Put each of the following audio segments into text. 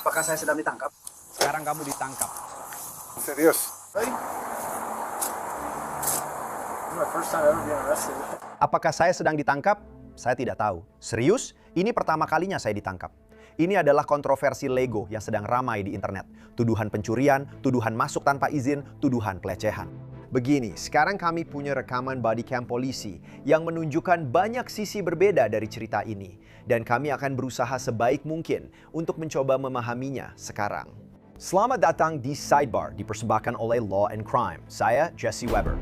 Apakah saya sedang ditangkap? Sekarang kamu ditangkap. Serius? Hey. This is my first time ever being arrested. Apakah saya sedang ditangkap? Saya tidak tahu. Serius? Ini pertama kalinya saya ditangkap. Ini adalah kontroversi Lego yang sedang ramai di internet. Tuduhan pencurian, tuduhan masuk tanpa izin, tuduhan pelecehan. Begini, sekarang kami punya rekaman body cam polisi yang menunjukkan banyak sisi berbeda dari cerita ini. Dan kami akan berusaha sebaik mungkin untuk mencoba memahaminya sekarang. Selamat datang di Sidebar, dipersembahkan oleh Law and Crime. Saya Jesse Weber.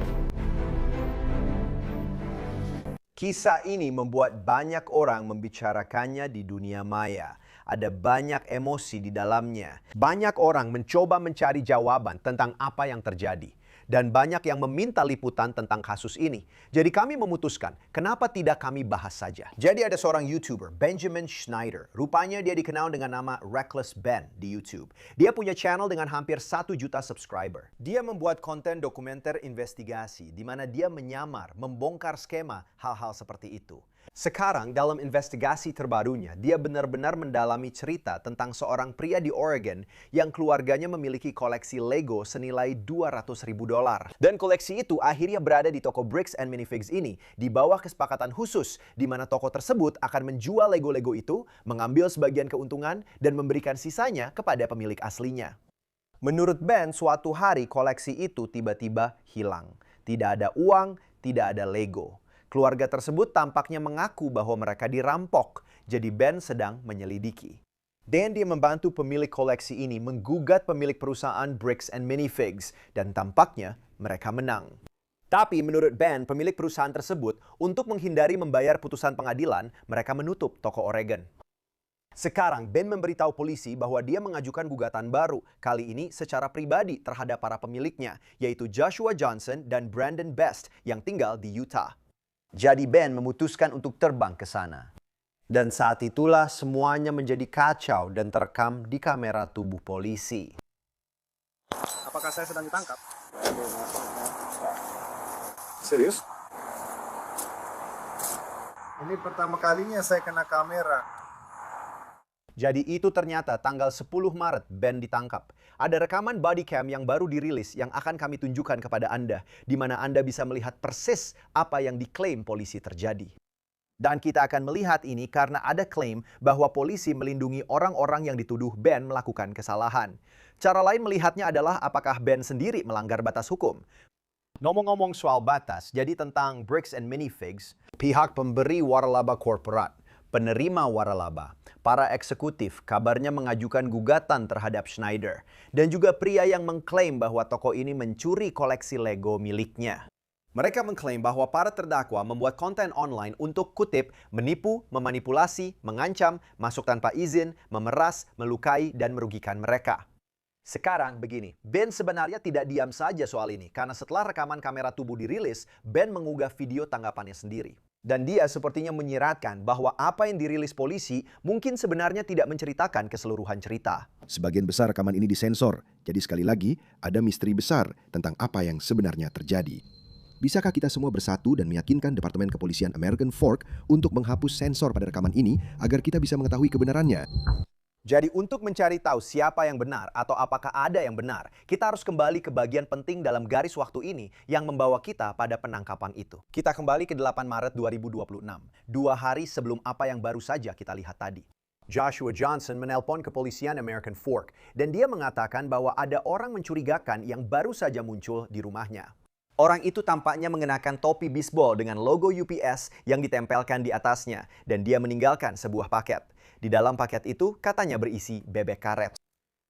Kisah ini membuat banyak orang membicarakannya di dunia maya. Ada banyak emosi di dalamnya. Banyak orang mencoba mencari jawaban tentang apa yang terjadi. Dan banyak yang meminta liputan tentang kasus ini. Jadi kami memutuskan, kenapa tidak kami bahas saja. Jadi ada seorang YouTuber, Benjamin Schneider. Rupanya dia dikenal dengan nama Reckless Ben di YouTube. Dia punya channel dengan hampir 1 juta subscriber. Dia membuat konten dokumenter investigasi, di mana dia menyamar, membongkar skema hal-hal seperti itu. Sekarang dalam investigasi terbarunya, dia benar-benar mendalami cerita tentang seorang pria di Oregon yang keluarganya memiliki koleksi Lego senilai $200.000. Dan koleksi itu akhirnya berada di toko Bricks and Minifigs ini di bawah kesepakatan khusus di mana toko tersebut akan menjual Lego-Lego itu, mengambil sebagian keuntungan, dan memberikan sisanya kepada pemilik aslinya. Menurut Ben, suatu hari koleksi itu tiba-tiba hilang. Tidak ada uang, tidak ada Lego. Keluarga tersebut tampaknya mengaku bahwa mereka dirampok, jadi Ben sedang menyelidiki. Dan dia membantu pemilik koleksi ini menggugat pemilik perusahaan Bricks and Minifigs, dan tampaknya mereka menang. Tapi menurut Ben, pemilik perusahaan tersebut, untuk menghindari membayar putusan pengadilan, mereka menutup toko Oregon. Sekarang, Ben memberitahu polisi bahwa dia mengajukan gugatan baru, kali ini secara pribadi terhadap para pemiliknya, yaitu Joshua Johnson dan Brandon Best yang tinggal di Utah. Jadi Ben memutuskan untuk terbang ke sana. Dan saat itulah semuanya menjadi kacau dan terekam di kamera tubuh polisi. Apakah saya sedang ditangkap? Serius? Ini pertama kalinya saya kena kamera. Jadi itu ternyata tanggal 10 Maret Ben ditangkap. Ada rekaman body cam yang baru dirilis yang akan kami tunjukkan kepada Anda, di mana Anda bisa melihat persis apa yang diklaim polisi terjadi. Dan kita akan melihat ini karena ada klaim bahwa polisi melindungi orang-orang yang dituduh Ben melakukan kesalahan. Cara lain melihatnya adalah apakah Ben sendiri melanggar batas hukum. Ngomong-ngomong soal batas, jadi tentang Bricks and Minifigs, pihak pemberi waralaba korporat, penerima waralaba, para eksekutif kabarnya mengajukan gugatan terhadap Schneider, dan juga pria yang mengklaim bahwa toko ini mencuri koleksi Lego miliknya. Mereka mengklaim bahwa para terdakwa membuat konten online untuk kutip, menipu, memanipulasi, mengancam, masuk tanpa izin, memeras, melukai, dan merugikan mereka. Sekarang begini, Ben sebenarnya tidak diam saja soal ini, karena setelah rekaman kamera tubuh dirilis, Ben mengunggah video tanggapannya sendiri. Dan dia sepertinya menyiratkan bahwa apa yang dirilis polisi mungkin sebenarnya tidak menceritakan keseluruhan cerita. Sebagian besar rekaman ini disensor, jadi sekali lagi ada misteri besar tentang apa yang sebenarnya terjadi. Bisakah kita semua bersatu dan meyakinkan Departemen Kepolisian American Fork untuk menghapus sensor pada rekaman ini agar kita bisa mengetahui kebenarannya? Jadi untuk mencari tahu siapa yang benar atau apakah ada yang benar, kita harus kembali ke bagian penting dalam garis waktu ini yang membawa kita pada penangkapan itu. Kita kembali ke 8 Maret 2026, 2 hari sebelum apa yang baru saja kita lihat tadi. Joshua Johnson menelpon kepolisian American Fork dan dia mengatakan bahwa ada orang mencurigakan yang baru saja muncul di rumahnya. Orang itu tampaknya mengenakan topi bisbol dengan logo UPS yang ditempelkan di atasnya dan dia meninggalkan sebuah paket. Di dalam paket itu katanya berisi bebek karet.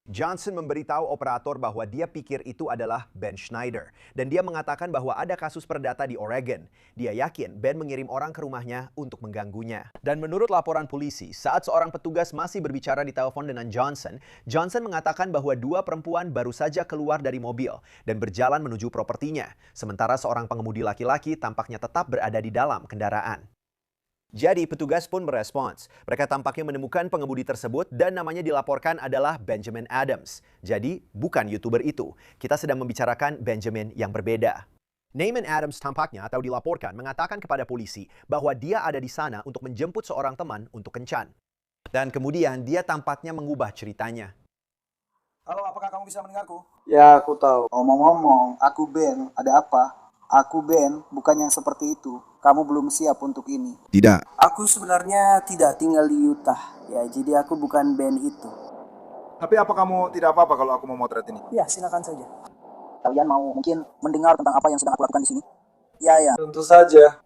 Johnson memberitahu operator bahwa dia pikir itu adalah Ben Schneider. Dan dia mengatakan bahwa ada kasus perdata di Oregon. Dia yakin Ben mengirim orang ke rumahnya untuk mengganggunya. Dan menurut laporan polisi, saat seorang petugas masih berbicara di telepon dengan Johnson, Johnson mengatakan bahwa 2 perempuan baru saja keluar dari mobil dan berjalan menuju propertinya. Sementara seorang pengemudi laki-laki tampaknya tetap berada di dalam kendaraan. Jadi petugas pun merespons. Mereka tampaknya menemukan pengemudi tersebut dan namanya dilaporkan adalah Benjamin Adams. Jadi bukan YouTuber itu. Kita sedang membicarakan Benjamin yang berbeda. Naaman Adams tampaknya atau dilaporkan mengatakan kepada polisi bahwa dia ada di sana untuk menjemput seorang teman untuk kencan. Dan kemudian dia tampaknya mengubah ceritanya. Halo, apakah kamu bisa mendengarku? Ya, aku tahu. Ngomong-ngomong, aku Ben. Ada apa? Aku Ben, bukan yang seperti itu. Kamu belum siap untuk ini. Tidak. Aku sebenarnya tidak tinggal di Utah. Ya, jadi aku bukan Ben itu. Tapi apa kamu tidak apa-apa kalau aku memotret ini? Ya, silakan saja. Kalian mau mungkin mendengar tentang apa yang sedang aku lakukan di sini? Ya, ya. Tentu saja.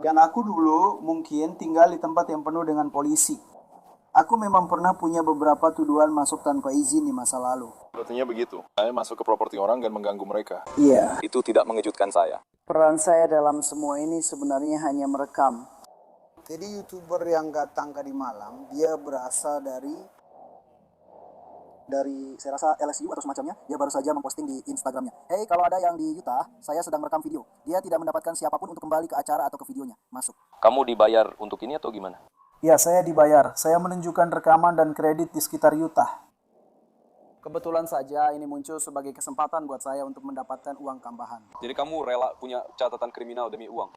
Dan aku dulu mungkin tinggal di tempat yang penuh dengan polisi. Aku memang pernah punya beberapa tuduhan masuk tanpa izin di masa lalu. Sepertinya begitu. Saya masuk ke properti orang dan mengganggu mereka. Iya. Itu tidak mengejutkan saya. Peran saya dalam semua ini sebenarnya hanya merekam. Jadi YouTuber yang gak tangka di malam, dia berasal dari saya rasa LSU atau semacamnya. Dia baru saja memposting di Instagramnya. Hey, kalau ada yang di Utah, saya sedang merekam video. Dia tidak mendapatkan siapapun untuk kembali ke acara atau ke videonya. Masuk. Kamu dibayar untuk ini atau gimana? Ya, saya dibayar. Saya menunjukkan rekaman dan kredit di sekitar Utah. Kebetulan saja ini muncul sebagai kesempatan buat saya untuk mendapatkan uang tambahan. Jadi kamu rela punya catatan kriminal demi uang?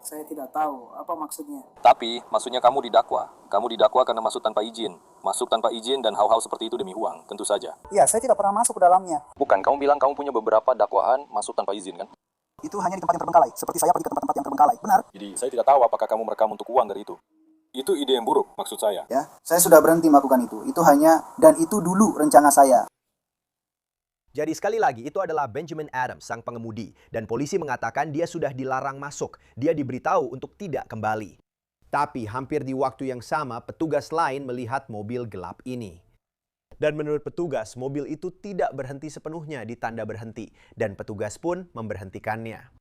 Saya tidak tahu apa maksudnya. Tapi, maksudnya kamu didakwa. Kamu didakwa karena masuk tanpa izin. Masuk tanpa izin dan hal-hal seperti itu demi uang, tentu saja. Ya, saya tidak pernah masuk ke dalamnya. Bukan, kamu bilang kamu punya beberapa dakwaan masuk tanpa izin, kan? Itu hanya di tempat yang terbengkalai. Seperti saya pergi ke tempat-tempat yang terbengkalai. Benar? Jadi, saya tidak tahu apakah kamu merekam untuk uang dari itu. Itu ide yang buruk, maksud saya. Ya, saya sudah berhenti melakukan itu. Itu hanya, dan itu dulu rencana saya. Jadi sekali lagi, itu adalah Benjamin Adams, sang pengemudi. Dan polisi mengatakan dia sudah dilarang masuk. Dia diberitahu untuk tidak kembali. Tapi hampir di waktu yang sama, petugas lain melihat mobil gelap ini. Dan menurut petugas, mobil itu tidak berhenti sepenuhnya di tanda berhenti. Dan petugas pun memberhentikannya.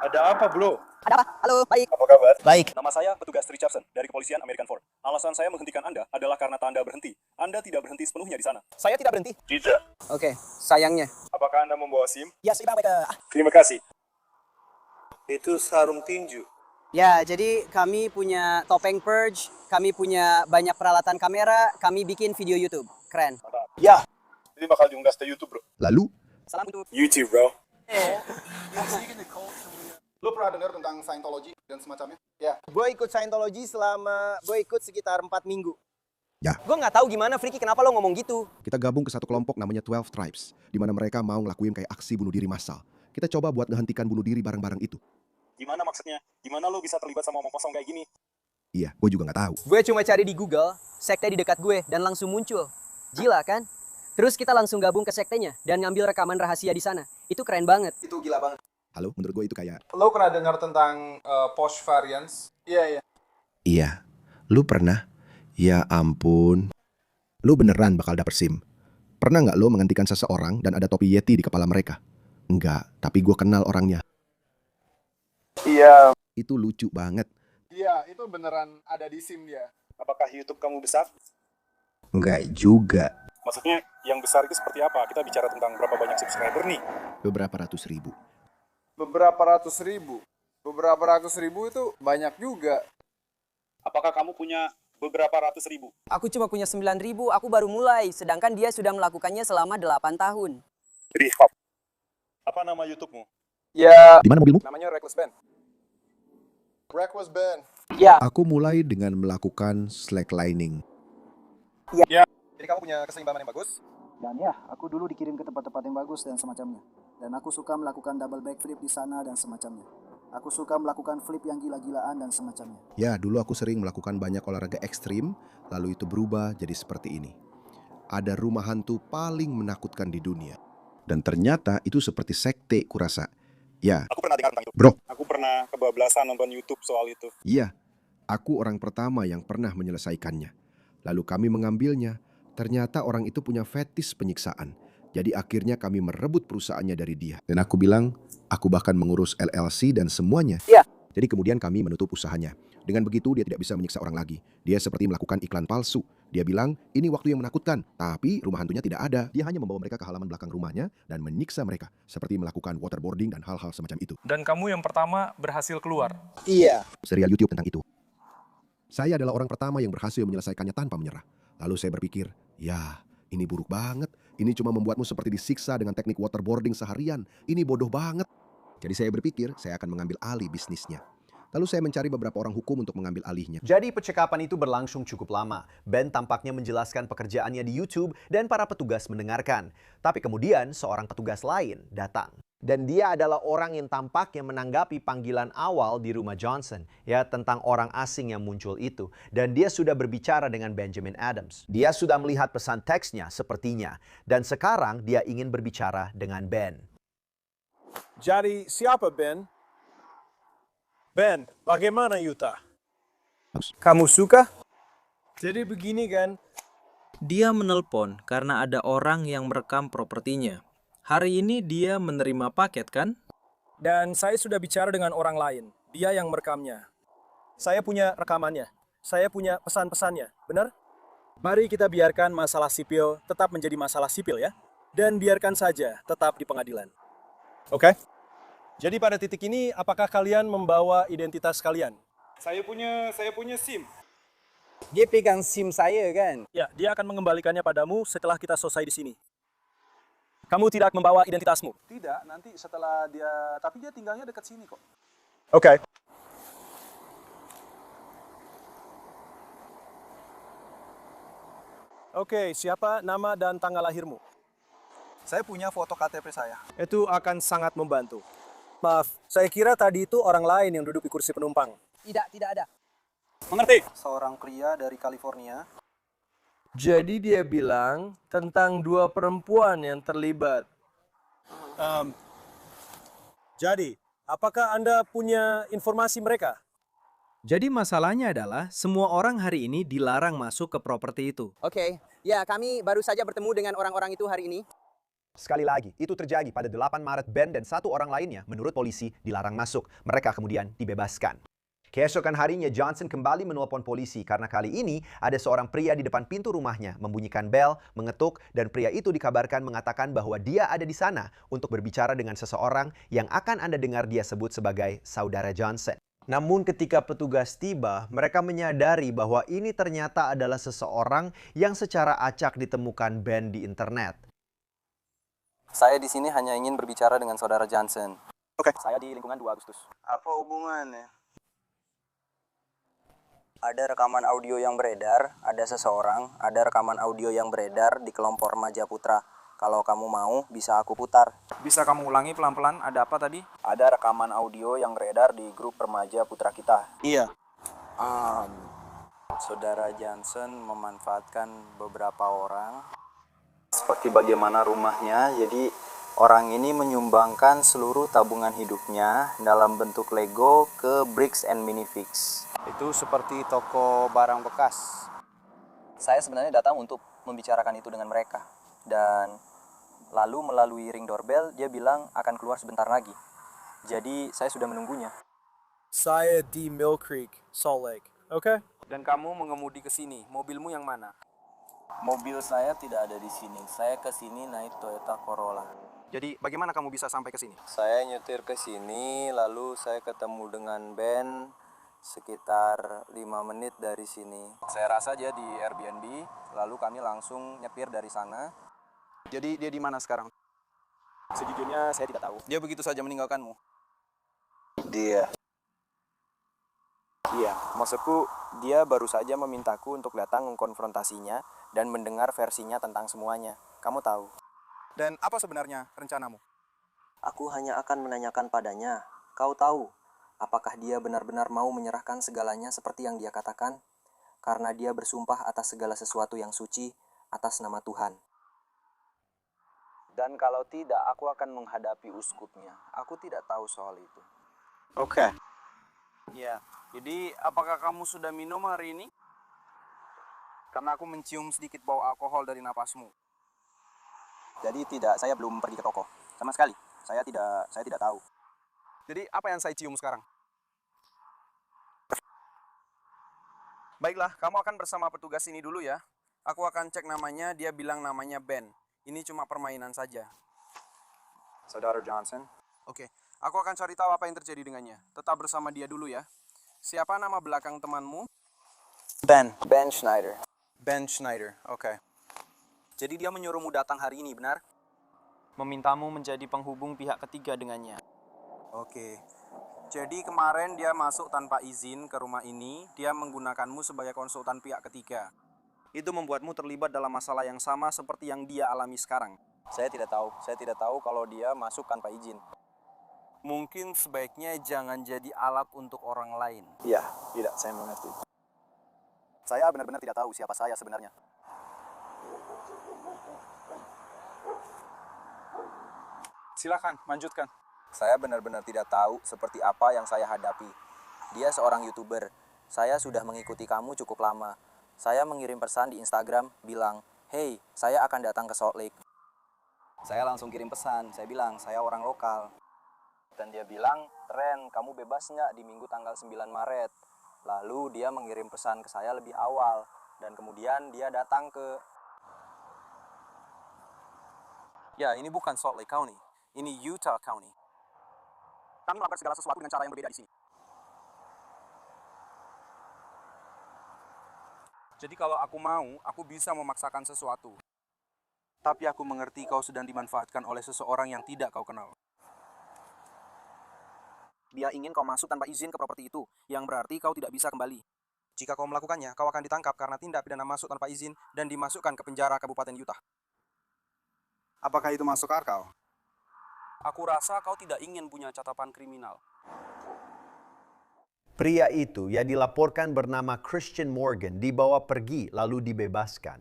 Ada apa, Bro? Ada apa? Halo, baik. Apa kabar? Baik. Nama saya petugas Richardson dari kepolisian American Fork. Alasan saya menghentikan Anda adalah karena tanda berhenti. Anda tidak berhenti sepenuhnya di sana. Saya tidak berhenti. Tidak. Oke, sayangnya. Apakah Anda membawa SIM? Ya, sudah baik. Terima kasih. Itu sarung tinju. Ya, jadi kami punya topeng purge, kami punya banyak peralatan kamera, kami bikin video YouTube. Keren. Ya. Jadi bakal diunggah ke YouTube, Bro. Lalu, Salam untuk YouTube, Bro. Lo pernah dengar tentang Scientology dan semacamnya? Ya. gue ikut Scientology gue ikut sekitar 4 minggu. Ya. Gue nggak tahu gimana, Friki, kenapa lo ngomong gitu? kita gabung ke satu kelompok namanya 12 Tribes, di mana mereka mau ngelakuin kayak aksi bunuh diri massal. Kita coba buat ngehentikan bunuh diri bareng-bareng itu. Gimana maksudnya? Gimana lo bisa terlibat sama omong kosong kayak gini? Iya, gue juga nggak tahu. Gue cuma cari di Google, sekte di dekat gue, dan langsung muncul. Gila kan? Terus kita langsung gabung ke sektenya, dan ngambil rekaman rahasia di sana. Itu keren banget. Itu gila banget. Halo, menurut gue itu kayak, Lo pernah dengar tentang posh variants? Iya, iya. iya, lu pernah? Ya ampun. Lu beneran bakal dapet SIM. Pernah nggak lo menghentikan seseorang dan ada topi Yeti di kepala mereka? Enggak, tapi gue kenal orangnya. Iya. Itu lucu banget. Iya, itu beneran ada di SIM dia. Apakah YouTube kamu besar? Enggak juga. Maksudnya yang besar itu seperti apa? Kita bicara tentang berapa banyak subscriber nih? Beberapa ratus ribu. Beberapa ratus ribu. Beberapa ratus ribu itu banyak juga. Apakah kamu punya beberapa ratus ribu? Aku cuma punya 9.000, aku baru mulai. Sedangkan dia sudah melakukannya selama 8 tahun. Rehab. Apa nama YouTube-mu? Ya, Di mana mobilmu? namanya Reckless Band. Reckless Band. Aku mulai dengan melakukan slacklining. Jadi kamu punya keseimbangan yang bagus. Dan ya, aku dulu dikirim ke tempat-tempat yang bagus dan semacamnya. Dan aku suka melakukan double backflip di sana dan semacamnya. Aku suka melakukan flip yang gila-gilaan dan semacamnya. Ya, dulu aku sering melakukan banyak olahraga ekstrim, lalu itu berubah jadi seperti ini. Ada rumah hantu paling menakutkan di dunia. Dan ternyata itu seperti sekte kurasa. Ya, Aku pernah dengar tentang itu. bro, Aku pernah kebablasan nonton YouTube soal itu. iya. Aku orang pertama yang pernah menyelesaikannya. Lalu kami mengambilnya. Ternyata orang itu punya fetis penyiksaan. Jadi akhirnya kami merebut perusahaannya dari dia. Dan aku bilang, aku bahkan mengurus LLC dan semuanya. Iya. Jadi kemudian kami menutup usahanya. Dengan begitu dia tidak bisa menyiksa orang lagi. Dia seperti melakukan iklan palsu. Dia bilang, ini waktu yang menakutkan. Tapi rumah hantunya tidak ada. Dia hanya membawa mereka ke halaman belakang rumahnya dan menyiksa mereka. Seperti melakukan waterboarding dan hal-hal semacam itu. Dan kamu yang pertama berhasil keluar. Iya. Serial YouTube tentang itu. Saya adalah orang pertama yang berhasil menyelesaikannya tanpa menyerah. Lalu saya berpikir, ya ini buruk banget. Ini cuma membuatmu seperti disiksa dengan teknik waterboarding seharian. Ini bodoh banget. Jadi saya berpikir saya akan mengambil alih bisnisnya. Lalu saya mencari beberapa orang hukum untuk mengambil alihnya. Jadi percakapan itu berlangsung cukup lama. Ben tampaknya menjelaskan pekerjaannya di YouTube dan para petugas mendengarkan. Tapi kemudian seorang petugas lain datang. Dan dia adalah orang yang tampaknya menanggapi panggilan awal di rumah Johnson, ya, tentang orang asing yang muncul itu. Dan dia sudah berbicara dengan Benjamin Adams. Dia sudah melihat pesan teksnya sepertinya. Dan sekarang dia ingin berbicara dengan Ben. Jadi siapa Ben? Ben, bagaimana Yuta? Kamu suka? Jadi begini kan, Dia menelpon karena ada orang yang merekam propertinya. Hari ini dia menerima paket kan? Dan saya sudah bicara dengan orang lain. Dia yang merekamnya. Saya punya rekamannya. Saya punya pesan-pesannya. Benar? Mari kita biarkan masalah sipil tetap menjadi masalah sipil ya. Dan biarkan saja tetap di pengadilan. Oke? Jadi pada titik ini, apakah kalian membawa identitas kalian? Saya punya SIM. Dia pegang SIM saya kan? Ya, dia akan mengembalikannya padamu setelah kita selesai di sini. Kamu tidak membawa identitasmu? Tidak, nanti setelah dia, tapi dia tinggalnya dekat sini kok. Oke. Oke, siapa nama dan tanggal lahirmu? Saya punya foto KTP saya. Itu akan sangat membantu. Maaf, saya kira tadi itu orang lain yang duduk di kursi penumpang. Tidak ada. Mengerti? Seorang pria dari California. Jadi dia bilang tentang dua perempuan yang terlibat. Jadi, apakah Anda punya informasi mereka? Jadi masalahnya adalah semua orang hari ini dilarang masuk ke properti itu. Oke, ya kami baru saja bertemu dengan orang-orang itu hari ini. Sekali lagi, itu terjadi pada 8 Maret. Ben dan satu orang lainnya, menurut polisi, dilarang masuk. Mereka kemudian dibebaskan. Keesokan harinya, Johnson kembali menelpon polisi karena kali ini ada seorang pria di depan pintu rumahnya membunyikan bel, mengetuk, dan pria itu dikabarkan mengatakan bahwa dia ada di sana untuk berbicara dengan seseorang yang akan Anda dengar dia sebut sebagai saudara Johnson. Namun ketika petugas tiba, mereka menyadari bahwa ini ternyata adalah seseorang yang secara acak ditemukan Ben di internet. Saya di sini hanya ingin berbicara dengan saudara Johnson. Oke. Saya di lingkungan 2 Agustus. Apa hubungannya? Ada rekaman audio yang beredar, ada seseorang, ada rekaman audio yang beredar di kelompok remaja Putra. Kalau kamu mau, bisa aku putar. Bisa kamu ulangi pelan-pelan, ada apa tadi? Ada rekaman audio yang beredar di grup remaja Putra kita. Iya. Saudara Johnson memanfaatkan beberapa orang seperti bagaimana rumahnya. Jadi orang ini menyumbangkan seluruh tabungan hidupnya dalam bentuk Lego ke Bricks and Minifix. Itu seperti toko barang bekas. Saya sebenarnya datang untuk membicarakan itu dengan mereka. Dan lalu melalui ring doorbell dia bilang akan keluar sebentar lagi. Jadi saya sudah menunggunya. Saya di Mill Creek, Salt Lake. Oke? Dan kamu mengemudi ke sini. Mobilmu yang mana? Mobil saya tidak ada di sini. Saya ke sini naik Toyota Corolla. Jadi bagaimana kamu bisa sampai ke sini? Saya nyetir ke sini, lalu saya ketemu dengan Ben sekitar 5 menit dari sini. Saya rasa dia di Airbnb, lalu kami langsung nyepir dari sana. Jadi dia di mana sekarang? Sejujurnya saya tidak tahu. Dia begitu saja meninggalkanmu? Dia. Iya, maksudku dia baru saja memintaku untuk datang mengkonfrontasinya dan mendengar versinya tentang semuanya. Kamu tahu. Dan apa sebenarnya rencanamu? Aku hanya akan menanyakan padanya. Kau tahu, apakah dia benar-benar mau menyerahkan segalanya seperti yang dia katakan? Karena dia bersumpah atas segala sesuatu yang suci atas nama Tuhan. Dan kalau tidak, aku akan menghadapi uskupnya. Aku tidak tahu soal itu. Oke. Ya, jadi apakah kamu sudah minum hari ini? Karena aku mencium sedikit bau alkohol dari napasmu. Jadi tidak, saya belum pergi ke toko. Sama sekali, saya tidak tahu. Jadi apa yang saya cium sekarang? Baiklah, kamu akan bersama petugas ini dulu ya. Aku akan cek namanya, dia bilang namanya Ben. Ini cuma permainan saja. Saudara Johnson? Oke, aku akan cari tahu apa yang terjadi dengannya. Tetap bersama dia dulu ya. Siapa nama belakang temanmu? Ben Schneider. Ben Schneider, oke. Jadi dia menyuruhmu datang hari ini, benar? Memintamu menjadi penghubung pihak ketiga dengannya. Oke. Jadi kemarin dia masuk tanpa izin ke rumah ini, dia menggunakanmu sebagai konsultan pihak ketiga. Itu membuatmu terlibat dalam masalah yang sama seperti yang dia alami sekarang. Saya tidak tahu kalau dia masuk tanpa izin. Mungkin sebaiknya jangan jadi alat untuk orang lain. Iya, tidak, saya mengerti. Saya benar-benar tidak tahu siapa saya sebenarnya. Silakan, lanjutkan. Saya benar-benar tidak tahu seperti apa yang saya hadapi. Dia seorang YouTuber. Saya sudah mengikuti kamu cukup lama. Saya mengirim pesan di Instagram bilang, "Hey, saya akan datang ke Salt Lake." Saya langsung kirim pesan. Saya bilang, "Saya orang lokal." Dan dia bilang, "Ren, kamu bebas nggak di minggu tanggal 9 Maret?" Lalu dia mengirim pesan ke saya lebih awal. Dan kemudian dia datang ke... Ya, ini bukan Salt Lake County. Ini Utah County. Kami melakukan segala sesuatu dengan cara yang berbeda di sini. Jadi kalau aku mau, aku bisa memaksakan sesuatu. Tapi aku mengerti kau sedang dimanfaatkan oleh seseorang yang tidak kau kenal. Dia ingin kau masuk tanpa izin ke properti itu, yang berarti kau tidak bisa kembali. Jika kau melakukannya, kau akan ditangkap karena tindak pidana masuk tanpa izin dan dimasukkan ke penjara Kabupaten Utah. Apakah itu masuk akal? Aku rasa kau tidak ingin punya catatan kriminal. Pria itu yang dilaporkan bernama Christian Morgan dibawa pergi lalu dibebaskan.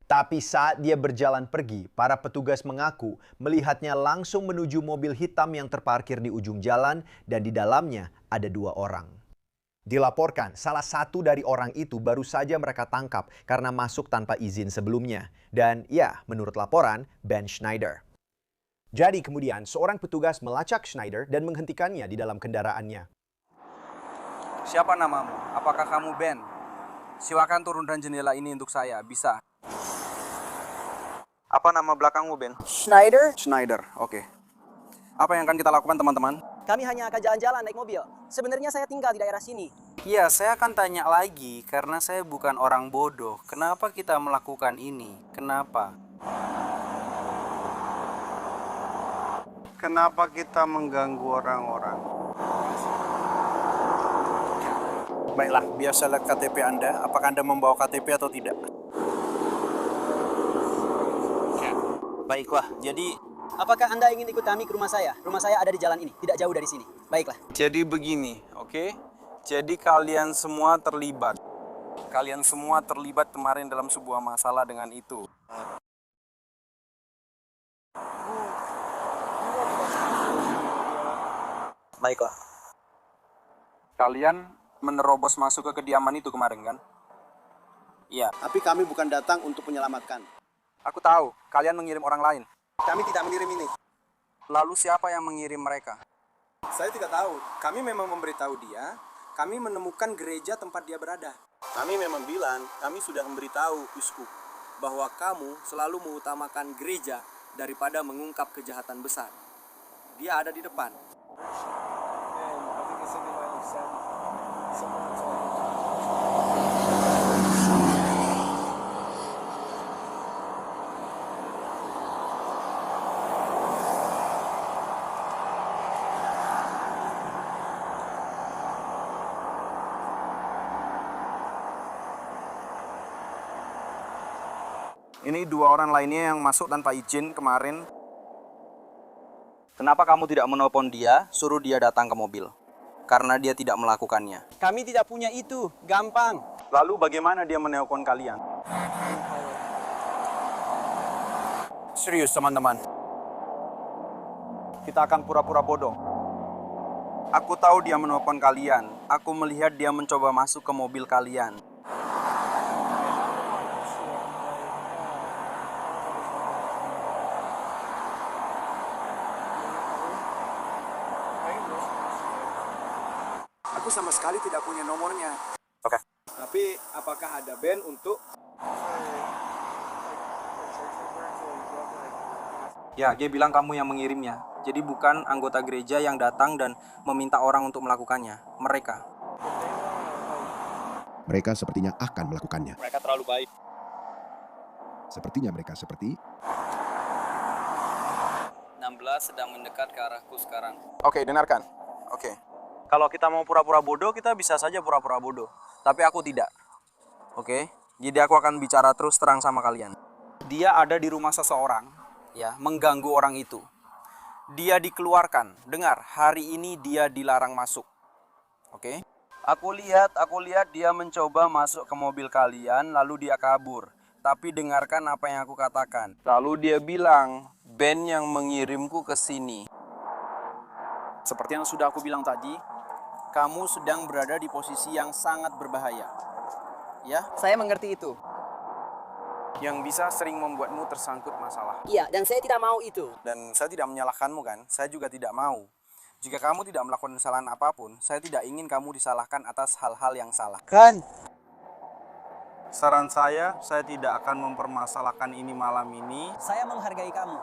Tapi saat dia berjalan pergi, para petugas mengaku melihatnya langsung menuju mobil hitam yang terparkir di ujung jalan dan di dalamnya ada 2 orang. Dilaporkan salah satu dari orang itu baru saja mereka tangkap karena masuk tanpa izin sebelumnya. Dan ya, menurut laporan, Ben Schneider. Jadi kemudian seorang petugas melacak Schneider dan menghentikannya di dalam kendaraannya. Siapa namamu? Apakah kamu Ben? Silakan turunkan jendela ini untuk saya, bisa. Apa nama belakangmu, Ben? Schneider? Schneider, oke. Apa yang akan kita lakukan, teman-teman? Kami hanya akan jalan-jalan naik mobil. Sebenarnya saya tinggal di daerah sini. Iya, saya akan tanya lagi karena saya bukan orang bodoh. Kenapa kita melakukan ini? Kenapa? Kenapa kita mengganggu orang-orang? Baiklah, biar saya lihat KTP Anda. Apakah Anda membawa KTP atau tidak? Baiklah, jadi... Apakah Anda ingin ikut kami ke rumah saya? Rumah saya ada di jalan ini, tidak jauh dari sini. Baiklah. Jadi begini, oke? Jadi kalian semua terlibat. Kalian semua terlibat kemarin dalam sebuah masalah dengan itu. Baiklah. Kalian menerobos masuk ke kediaman itu kemarin, kan? Iya. Tapi kami bukan datang untuk menyelamatkan. Aku tahu, kalian mengirim orang lain. Kami tidak mengirim ini. Lalu siapa yang mengirim mereka? Saya tidak tahu. Kami memang memberitahu dia. Kami menemukan gereja tempat dia berada. Kami memang bilang, kami sudah memberitahu uskup bahwa kamu selalu mengutamakan gereja daripada mengungkap kejahatan besar. Dia ada di depan. Ini 2 orang lainnya yang masuk tanpa izin kemarin. Kenapa kamu tidak menelpon dia, suruh dia datang ke mobil? Karena dia tidak melakukannya. Kami tidak punya itu, gampang. Lalu bagaimana dia menelpon kalian? Serius, teman-teman. Kita akan pura-pura bodoh. Aku tahu dia menelpon kalian. Aku melihat dia mencoba masuk ke mobil kalian. Aku sama sekali tidak punya nomornya. Oke. Tapi apakah ada band untuk... Ya, dia bilang kamu yang mengirimnya. Jadi bukan anggota gereja yang datang dan meminta orang untuk melakukannya. Mereka. Mereka sepertinya akan melakukannya. Mereka terlalu baik. Sepertinya mereka seperti... 16 sedang mendekat ke arahku sekarang. Oke, dengarkan. Oke. Kalau kita mau pura-pura bodoh, kita bisa saja pura-pura bodoh. Tapi aku tidak. Oke? Jadi aku akan bicara terus terang sama kalian. Dia ada di rumah seseorang, ya, mengganggu orang itu. Dia dikeluarkan. Dengar, hari ini dia dilarang masuk. Oke? Aku lihat dia mencoba masuk ke mobil kalian, lalu dia kabur. Tapi dengarkan apa yang aku katakan. Lalu dia bilang, Ben yang mengirimku ke sini. Seperti yang sudah aku bilang tadi, kamu sedang berada di posisi yang sangat berbahaya. Ya? Saya mengerti itu. Yang bisa sering membuatmu tersangkut masalah. Iya, dan saya tidak mau itu. Dan saya tidak menyalahkanmu kan, saya juga tidak mau. Jika kamu tidak melakukan kesalahan apapun, saya tidak ingin kamu disalahkan atas hal-hal yang salah. Kan? Saran saya tidak akan mempermasalahkan ini malam ini. Saya menghargai kamu.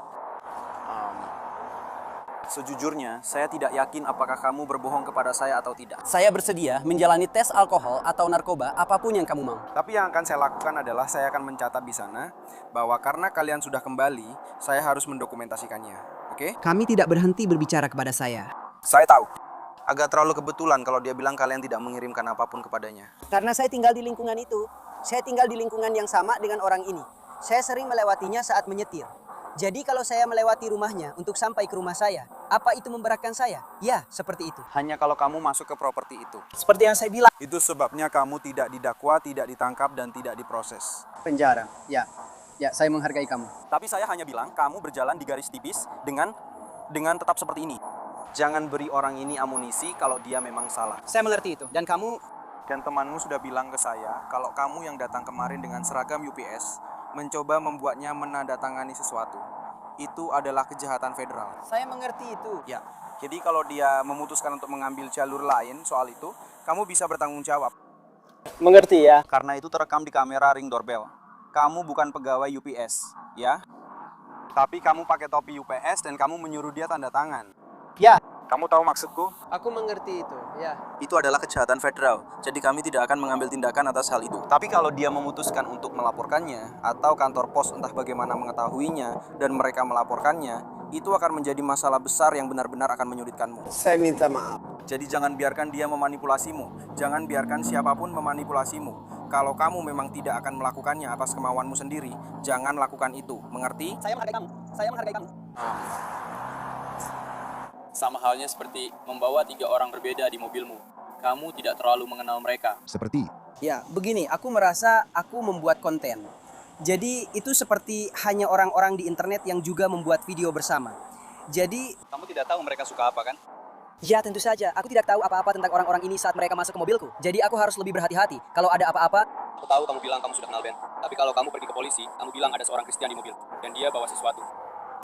Sejujurnya, saya tidak yakin apakah kamu berbohong kepada saya atau tidak. Saya bersedia menjalani tes alkohol atau narkoba, apapun yang kamu mau. Tapi yang akan saya lakukan adalah saya akan mencatat di sana bahwa karena kalian sudah kembali, saya harus mendokumentasikannya. Oke? Kami tidak berhenti berbicara kepada saya. Saya tahu. Agak terlalu kebetulan kalau dia bilang kalian tidak mengirimkan apapun kepadanya. Karena saya tinggal di lingkungan itu. Saya tinggal di lingkungan yang sama dengan orang ini. Saya sering melewatinya saat menyetir. Jadi kalau saya melewati rumahnya untuk sampai ke rumah saya, apa itu memberatkan saya? Ya, seperti itu. Hanya kalau kamu masuk ke properti itu. Seperti yang saya bilang. Itu sebabnya kamu tidak didakwa, tidak ditangkap, dan tidak diproses. Penjara, ya. Ya, saya menghargai kamu. Tapi saya hanya bilang kamu berjalan di garis tipis dengan tetap seperti ini. Jangan beri orang ini amunisi kalau dia memang salah. Saya mengerti itu. Dan kamu dan temanmu sudah bilang ke saya kalau kamu yang datang kemarin dengan seragam UPS mencoba membuatnya menandatangani sesuatu. Itu adalah kejahatan federal. Saya mengerti itu. Ya. Jadi kalau dia memutuskan untuk mengambil jalur lain soal itu, kamu bisa bertanggung jawab. mengerti ya. Karena itu terekam di kamera Ring Doorbell. Kamu bukan pegawai UPS, ya. Tapi kamu pakai topi UPS dan kamu menyuruh dia tanda tangan. Ya. Kamu tahu maksudku? Aku mengerti itu, ya. Itu adalah kejahatan federal, jadi kami tidak akan mengambil tindakan atas hal itu. Tapi kalau dia memutuskan untuk melaporkannya, atau kantor pos entah bagaimana mengetahuinya, dan mereka melaporkannya, itu akan menjadi masalah besar yang benar-benar akan menyulitkanmu. Saya minta maaf. Jadi jangan biarkan dia memanipulasimu, jangan biarkan siapapun memanipulasimu. Kalau kamu memang tidak akan melakukannya atas kemauanmu sendiri, jangan lakukan itu, mengerti? Saya menghargai kamu, saya menghargai kamu. Sama halnya seperti membawa 3 orang berbeda di mobilmu. Kamu tidak terlalu mengenal mereka. Seperti? Ya, begini, aku merasa aku membuat konten. Jadi itu seperti hanya orang-orang di internet yang juga membuat video bersama. Jadi... Kamu tidak tahu mereka suka apa kan? Ya, tentu saja. Aku tidak tahu apa-apa tentang orang-orang ini saat mereka masuk ke mobilku. Jadi aku harus lebih berhati-hati. Kalau ada apa-apa... Aku tahu kamu bilang kamu sudah kenal Ben. Tapi kalau kamu pergi ke polisi, kamu bilang ada seorang Kristen di mobil. Dan dia bawa sesuatu.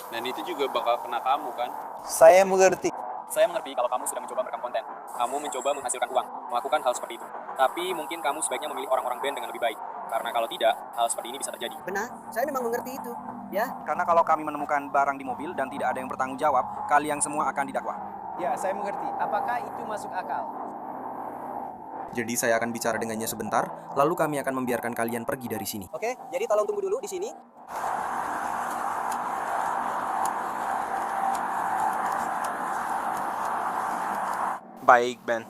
Dan itu juga bakal kena kamu kan? Saya mengerti. Saya mengerti kalau kamu sudah mencoba merekam konten. Kamu mencoba menghasilkan uang, melakukan hal seperti itu. Tapi mungkin kamu sebaiknya memilih orang-orang Ben dengan lebih baik. Karena kalau tidak, hal seperti ini bisa terjadi. Benar, saya memang mengerti itu. Ya. Karena kalau kami menemukan barang di mobil dan tidak ada yang bertanggung jawab, kalian semua akan didakwa. Ya, saya mengerti. Apakah itu masuk akal? Jadi saya akan bicara dengannya sebentar, lalu kami akan membiarkan kalian pergi dari sini. Oke, jadi tolong tunggu dulu di sini. Baik, Ben.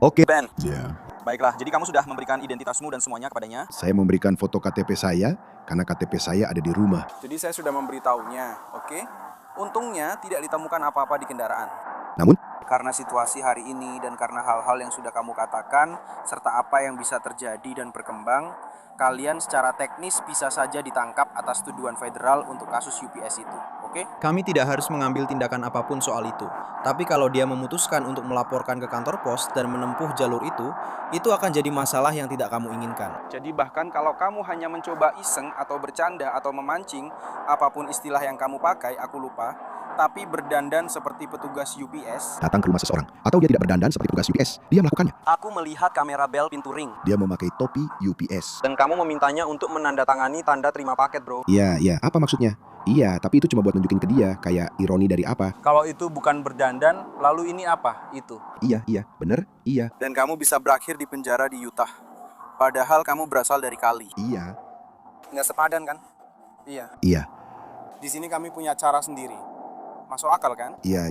Oke. Ben. Ya. Baiklah, jadi kamu sudah memberikan identitasmu dan semuanya kepadanya? Saya memberikan foto KTP saya karena KTP saya ada di rumah. Jadi saya sudah memberitahunya, oke? Untungnya tidak ditemukan apa-apa di kendaraan. Namun? Karena situasi hari ini dan karena hal-hal yang sudah kamu katakan, serta apa yang bisa terjadi dan berkembang, kalian secara teknis bisa saja ditangkap atas tuduhan federal untuk kasus UPS itu, oke? Kami tidak harus mengambil tindakan apapun soal itu. Tapi kalau dia memutuskan untuk melaporkan ke kantor pos dan menempuh jalur itu akan jadi masalah yang tidak kamu inginkan. Jadi bahkan kalau kamu hanya mencoba iseng atau bercanda atau memancing, apapun istilah yang kamu pakai, aku lupa, tapi berdandan seperti petugas UPS. Datang ke rumah seseorang, atau dia tidak berdandan seperti petugas UPS, dia melakukannya. Aku melihat kamera bel pintu ring. Dia memakai topi UPS. Dan kamu memintanya untuk menandatangani tanda terima paket, bro. Iya, apa maksudnya? Iya, tapi itu cuma buat nunjukin ke dia, kayak ironi dari apa. Kalau itu bukan berdandan, lalu ini apa? Itu. Iya, bener, iya. Dan kamu bisa berakhir di penjara di Utah. Padahal kamu berasal dari Kali. Iya. Nggak sepadan kan? Iya. Iya. Di sini kami punya cara sendiri. Masuk akal kan? Iya.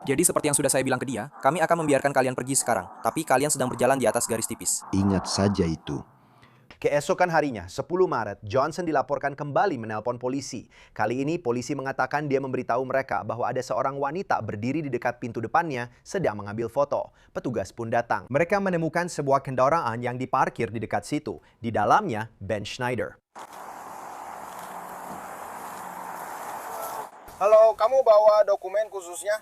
Jadi seperti yang sudah saya bilang ke dia, kami akan membiarkan kalian pergi sekarang, tapi kalian sedang berjalan di atas garis tipis. Ingat saja itu. Keesokan harinya, 10 Maret, Johnson dilaporkan kembali menelpon polisi. Kali ini polisi mengatakan dia memberitahu mereka bahwa ada seorang wanita berdiri di dekat pintu depannya sedang mengambil foto. Petugas pun datang. Mereka menemukan sebuah kendaraan yang diparkir di dekat situ. Di dalamnya, Ben Schneider. Halo, kamu bawa dokumen khususnya?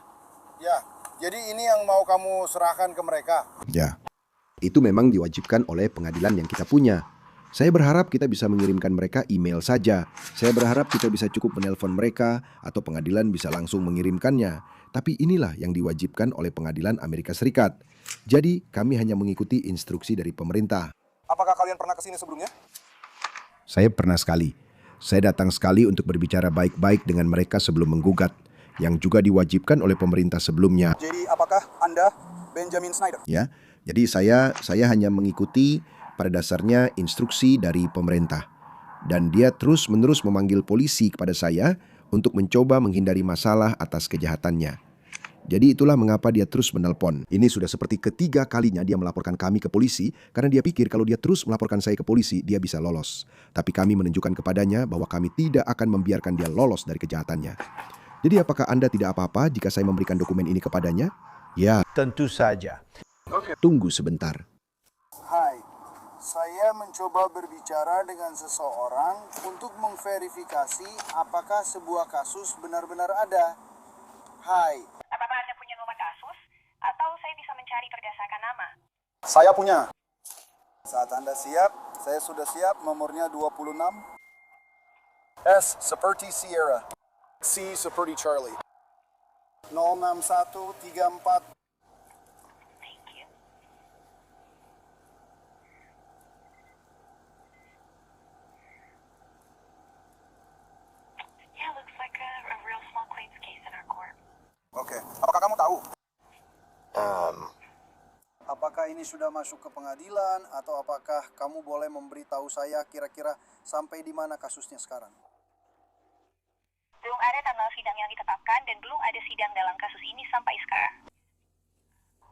Ya, jadi ini yang mau kamu serahkan ke mereka. Ya, itu memang diwajibkan oleh pengadilan yang kita punya. Saya berharap kita bisa mengirimkan mereka email saja. Saya berharap kita bisa cukup menelpon mereka atau pengadilan bisa langsung mengirimkannya. Tapi inilah yang diwajibkan oleh pengadilan Amerika Serikat. Jadi kami hanya mengikuti instruksi dari pemerintah. Apakah kalian pernah kesini sebelumnya? Saya pernah sekali. Saya datang sekali untuk berbicara baik-baik dengan mereka sebelum menggugat, yang juga diwajibkan oleh pemerintah sebelumnya. Jadi apakah Anda Benjamin Schneider? Ya, jadi saya hanya mengikuti pada dasarnya instruksi dari pemerintah. Dan dia terus-menerus memanggil polisi kepada saya untuk mencoba menghindari masalah atas kejahatannya. Jadi itulah mengapa dia terus menelpon. Ini sudah seperti ketiga kalinya dia melaporkan kami ke polisi karena dia pikir kalau dia terus melaporkan saya ke polisi, dia bisa lolos. Tapi kami menunjukkan kepadanya bahwa kami tidak akan membiarkan dia lolos dari kejahatannya. Jadi apakah Anda tidak apa-apa jika saya memberikan dokumen ini kepadanya? Ya, tentu saja. Tunggu sebentar. Hai, saya mencoba berbicara dengan seseorang untuk memverifikasi apakah sebuah kasus benar-benar ada. Hai. Apakah Anda punya nomor kasus? Atau saya bisa mencari berdasarkan nama? Saya punya. Saat Anda siap, saya sudah siap, nomornya 26. S seperti Sierra. C seperti Charlie. 06134. Oke, apakah kamu tahu? Apakah ini sudah masuk ke pengadilan atau apakah kamu boleh memberitahu saya kira-kira sampai di mana kasusnya sekarang? Belum ada tanggal sidang yang ditetapkan dan belum ada sidang dalam kasus ini sampai sekarang.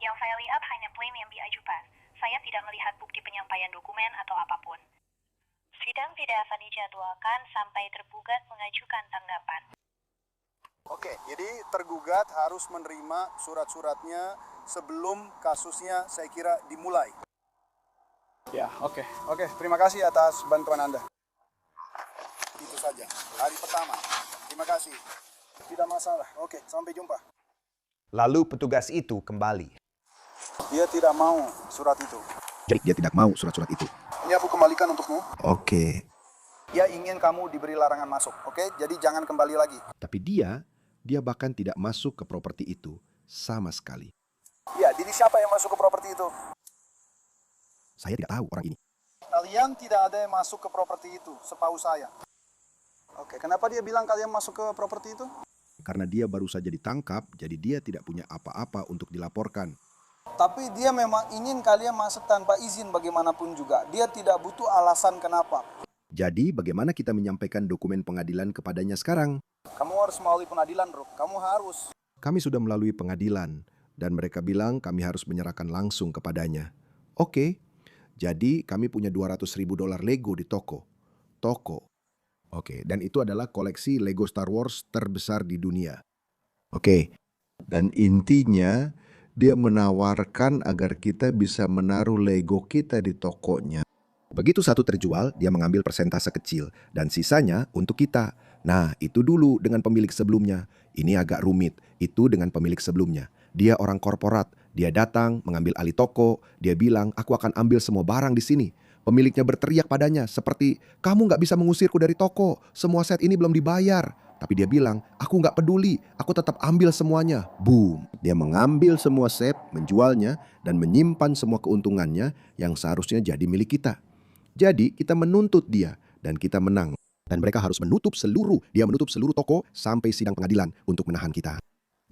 Yang saya lihat hanya klaim yang diajukan. Saya tidak melihat bukti penyampaian dokumen atau apapun. Sidang tidak akan dijadwalkan sampai tergugat mengajukan tanggapan. Oke, jadi tergugat harus menerima surat-suratnya sebelum kasusnya saya kira dimulai. Ya, oke, terima kasih atas bantuan Anda. Itu saja, hari pertama. Terima kasih. Tidak masalah, oke, sampai jumpa. Lalu petugas itu kembali. Dia tidak mau surat itu. Jadi dia tidak mau surat-surat itu. Ini aku kembalikan untukmu. Oke. Dia ingin kamu diberi larangan masuk, oke? Jadi jangan kembali lagi. Tapi dia bahkan tidak masuk ke properti itu sama sekali. Ya, jadi siapa yang masuk ke properti itu? Saya tidak tahu orang ini. Kalian tidak ada yang masuk ke properti itu, setahu saya. Oke, kenapa dia bilang kalian masuk ke properti itu? Karena dia baru saja ditangkap, jadi dia tidak punya apa-apa untuk dilaporkan. Tapi dia memang ingin kalian masuk tanpa izin bagaimanapun juga. Dia tidak butuh alasan kenapa. Jadi bagaimana kita menyampaikan dokumen pengadilan kepadanya sekarang? Kamu harus melalui pengadilan, bro. Kamu harus. Kami sudah melalui pengadilan, dan mereka bilang kami harus menyerahkan langsung kepadanya. Oke, jadi kami punya $200.000 Lego di toko. Oke, dan itu adalah koleksi Lego Star Wars terbesar di dunia. Oke, dan intinya dia menawarkan agar kita bisa menaruh Lego kita di tokonya. Begitu satu terjual, dia mengambil persentase kecil dan sisanya untuk kita. Nah, itu dulu dengan pemilik sebelumnya. Ini agak rumit. Itu dengan pemilik sebelumnya. Dia orang korporat. Dia datang, mengambil alih toko. Dia bilang, aku akan ambil semua barang di sini. Pemiliknya berteriak padanya seperti, kamu nggak bisa mengusirku dari toko. Semua set ini belum dibayar. Tapi dia bilang, aku nggak peduli. Aku tetap ambil semuanya. Boom. Dia mengambil semua set, menjualnya, dan menyimpan semua keuntungannya yang seharusnya jadi milik kita. Jadi kita menuntut dia dan kita menang. Dan mereka harus menutup seluruh toko sampai sidang pengadilan untuk menahan kita.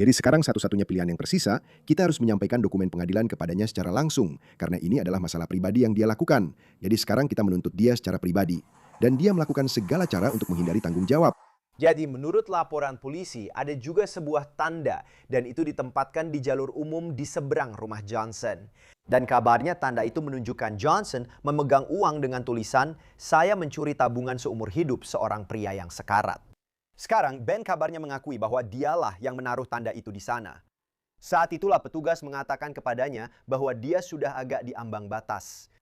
Jadi sekarang satu-satunya pilihan yang tersisa, kita harus menyampaikan dokumen pengadilan kepadanya secara langsung. Karena ini adalah masalah pribadi yang dia lakukan. Jadi sekarang kita menuntut dia secara pribadi. Dan dia melakukan segala cara untuk menghindari tanggung jawab. Jadi menurut laporan polisi, ada juga sebuah tanda dan itu ditempatkan di jalur umum di seberang rumah Johnson. Dan kabarnya tanda itu menunjukkan Johnson memegang uang dengan tulisan, "Saya mencuri tabungan seumur hidup seorang pria yang sekarat." Sekarang, Ben kabarnya mengakui bahwa dialah yang menaruh tanda itu di sana. Saat itulah petugas mengatakan kepadanya bahwa dia sudah agak di ambang batas.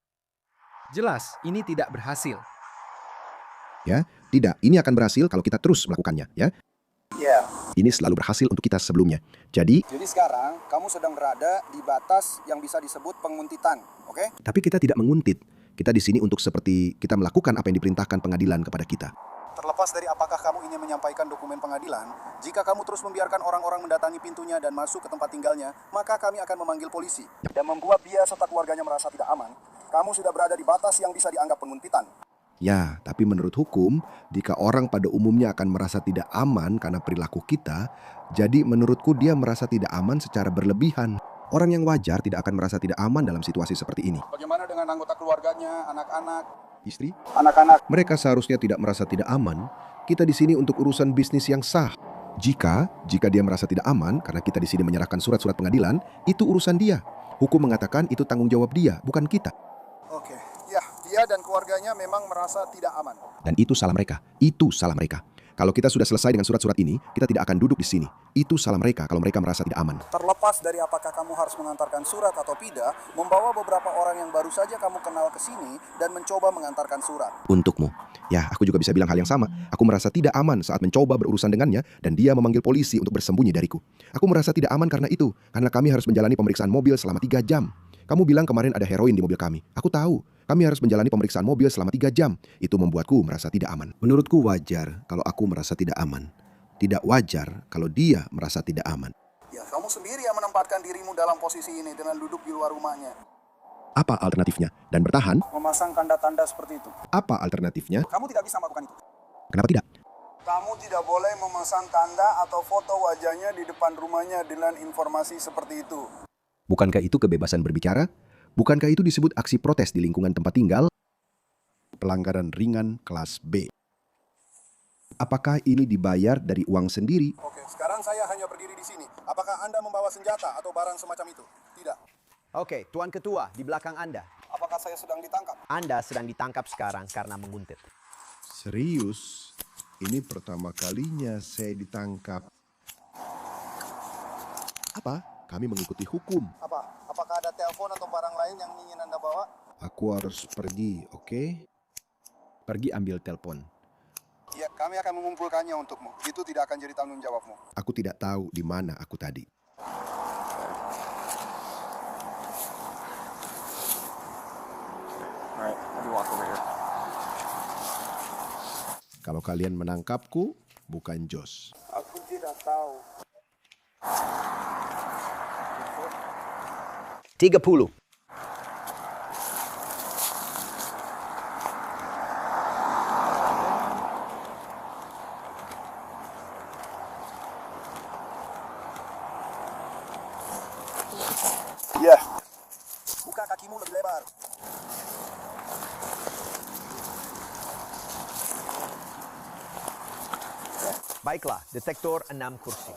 Jelas, ini tidak berhasil. Ya, tidak. Ini akan berhasil kalau kita terus melakukannya, ya. Ya. Ini selalu berhasil untuk kita sebelumnya. Jadi Sekarang kamu sedang berada di batas yang bisa disebut penguntitan, oke? tapi kita tidak menguntit. Kita di sini untuk seperti kita melakukan apa yang diperintahkan pengadilan kepada kita. Terlepas dari apakah kamu ingin menyampaikan dokumen pengadilan, jika kamu terus membiarkan orang-orang mendatangi pintunya dan masuk ke tempat tinggalnya, maka kami akan memanggil polisi. Dan membuat dia serta keluarganya merasa tidak aman, kamu sudah berada di batas yang bisa dianggap penguntitan. Ya, tapi menurut hukum, jika orang pada umumnya akan merasa tidak aman karena perilaku kita, jadi menurutku dia merasa tidak aman secara berlebihan. Orang yang wajar tidak akan merasa tidak aman dalam situasi seperti ini. Bagaimana dengan anggota keluarganya, anak-anak? Istri? Anak-anak. Mereka seharusnya tidak merasa tidak aman. Kita di sini untuk urusan bisnis yang sah. Jika dia merasa tidak aman karena kita di sini menyerahkan surat-surat pengadilan, itu urusan dia. Hukum mengatakan itu tanggung jawab dia, bukan kita. Oke, ya, dia dan keluarganya memang merasa tidak aman. Dan itu salah mereka. Itu salah mereka. Kalau kita sudah selesai dengan surat-surat ini, kita tidak akan duduk di sini. Itu salah mereka kalau mereka merasa tidak aman. Terlepas dari apakah kamu harus mengantarkan surat atau tidak, membawa beberapa orang yang baru saja kamu kenal ke sini dan mencoba mengantarkan surat. Untukmu. Ya, aku juga bisa bilang hal yang sama. Aku merasa tidak aman saat mencoba berurusan dengannya dan dia memanggil polisi untuk bersembunyi dariku. Aku merasa tidak aman karena itu, karena kami harus menjalani pemeriksaan mobil selama 3 jam. Kamu bilang kemarin ada heroin di mobil kami. Aku tahu. Kami harus menjalani pemeriksaan mobil selama 3 jam. Itu membuatku merasa tidak aman. Menurutku wajar kalau aku merasa tidak aman. Tidak wajar kalau dia merasa tidak aman. Ya, kamu sendiri yang menempatkan dirimu dalam posisi ini dengan duduk di luar rumahnya. Apa alternatifnya? Dan bertahan? Memasang tanda-tanda seperti itu. Apa alternatifnya? Kamu tidak bisa melakukan itu. Kenapa tidak? Kamu tidak boleh memasang tanda atau foto wajahnya di depan rumahnya dengan informasi seperti itu. Bukankah itu kebebasan berbicara? Bukankah itu disebut aksi protes di lingkungan tempat tinggal? Pelanggaran ringan kelas B. Apakah ini dibayar dari uang sendiri? Oke, sekarang saya hanya berdiri di sini. Apakah Anda membawa senjata atau barang semacam itu? Tidak. Oke, Tuan Ketua, di belakang Anda. Apakah saya sedang ditangkap? Anda sedang ditangkap sekarang karena menguntit. Serius? Ini pertama kalinya saya ditangkap. Apa? Kami mengikuti hukum. Apa? Apakah ada telepon atau barang lain yang ingin Anda bawa? Aku harus pergi, oke? Pergi ambil telepon. Ya, kami akan mengumpulkannya untukmu. Itu tidak akan jadi tanggung jawabmu. Aku tidak tahu di mana aku tadi. Alright, you walk over here. Kalau kalian menangkapku, bukan Jos. Aku tidak tahu. 30. Ya. Buka kakimu lebih lebar. Baiklah, detektor 6 kursi.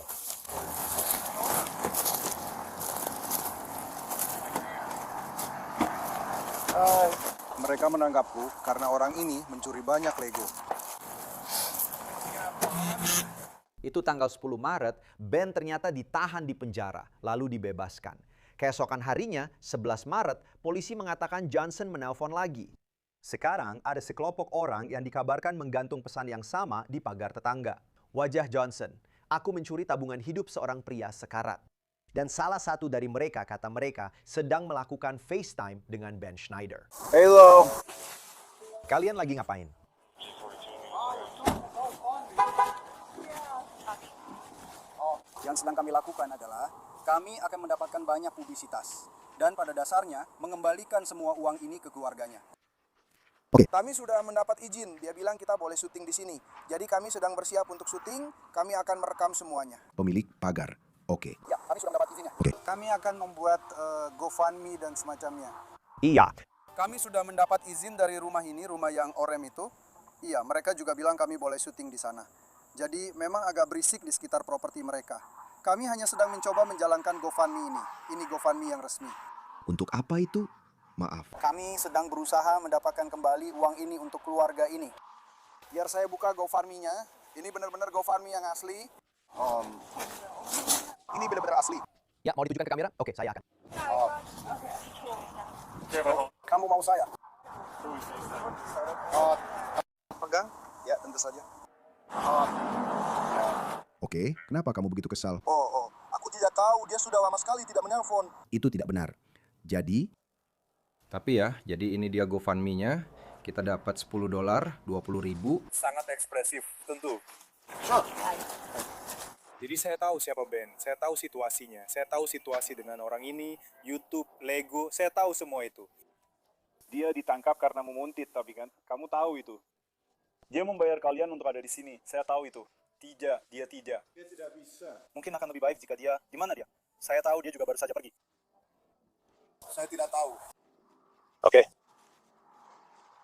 Mereka menangkapku karena orang ini mencuri banyak Lego. Itu tanggal 10 Maret, Ben ternyata ditahan di penjara, lalu dibebaskan. Keesokan harinya, 11 Maret, polisi mengatakan Johnson menelpon lagi. Sekarang ada sekelompok orang yang dikabarkan menggantung pesan yang sama di pagar tetangga. Wajah Johnson, aku mencuri tabungan hidup seorang pria sekarat. Dan salah satu dari mereka, kata mereka, sedang melakukan FaceTime dengan Ben Schneider. Halo. Kalian lagi ngapain? Yang sedang kami lakukan adalah kami akan mendapatkan banyak publisitas dan pada dasarnya mengembalikan semua uang ini ke keluarganya. Oke. Kami sudah mendapat izin. Dia bilang kita boleh syuting di sini. Jadi kami sedang bersiap untuk syuting. Kami akan merekam semuanya. Pemilik pagar. Oke. Ya, kami sudah mendapat izinnya. Oke. Kami akan membuat GoFundMe dan semacamnya. Iya. Kami sudah mendapat izin dari rumah ini, rumah yang orem itu. Iya, mereka juga bilang kami boleh syuting di sana. Jadi memang agak berisik di sekitar properti mereka. Kami hanya sedang mencoba menjalankan GoFundMe ini. Ini GoFundMe yang resmi. Untuk apa itu? Maaf. Kami sedang berusaha mendapatkan kembali uang ini untuk keluarga ini. Biar saya buka GoFundMe-nya. Ini benar-benar GoFundMe yang asli. Ini benar-benar asli. Ya, mau ditunjukkan ke kamera? Oke, saya akan. Kamu mau saya? Pegang? Ya, tentu saja. Oke, kenapa kamu begitu kesal? Aku tidak tahu, dia sudah lama sekali tidak menelpon. Itu tidak benar. Jadi, Tapi ya, jadi ini dia GoFundMe-nya. Kita dapat $10, 20.000. Sangat ekspresif, tentu. Jadi saya tahu siapa Ben, saya tahu situasinya, saya tahu situasi dengan orang ini, YouTube, Lego, saya tahu semua itu. Dia ditangkap karena memuntit, tapi kan, kamu tahu itu. Dia membayar kalian untuk ada di sini, saya tahu itu. Tidak, dia tidak. Dia tidak bisa. Mungkin akan lebih baik jika dia, di mana dia? Saya tahu dia juga baru saja pergi. Saya tidak tahu. Oke.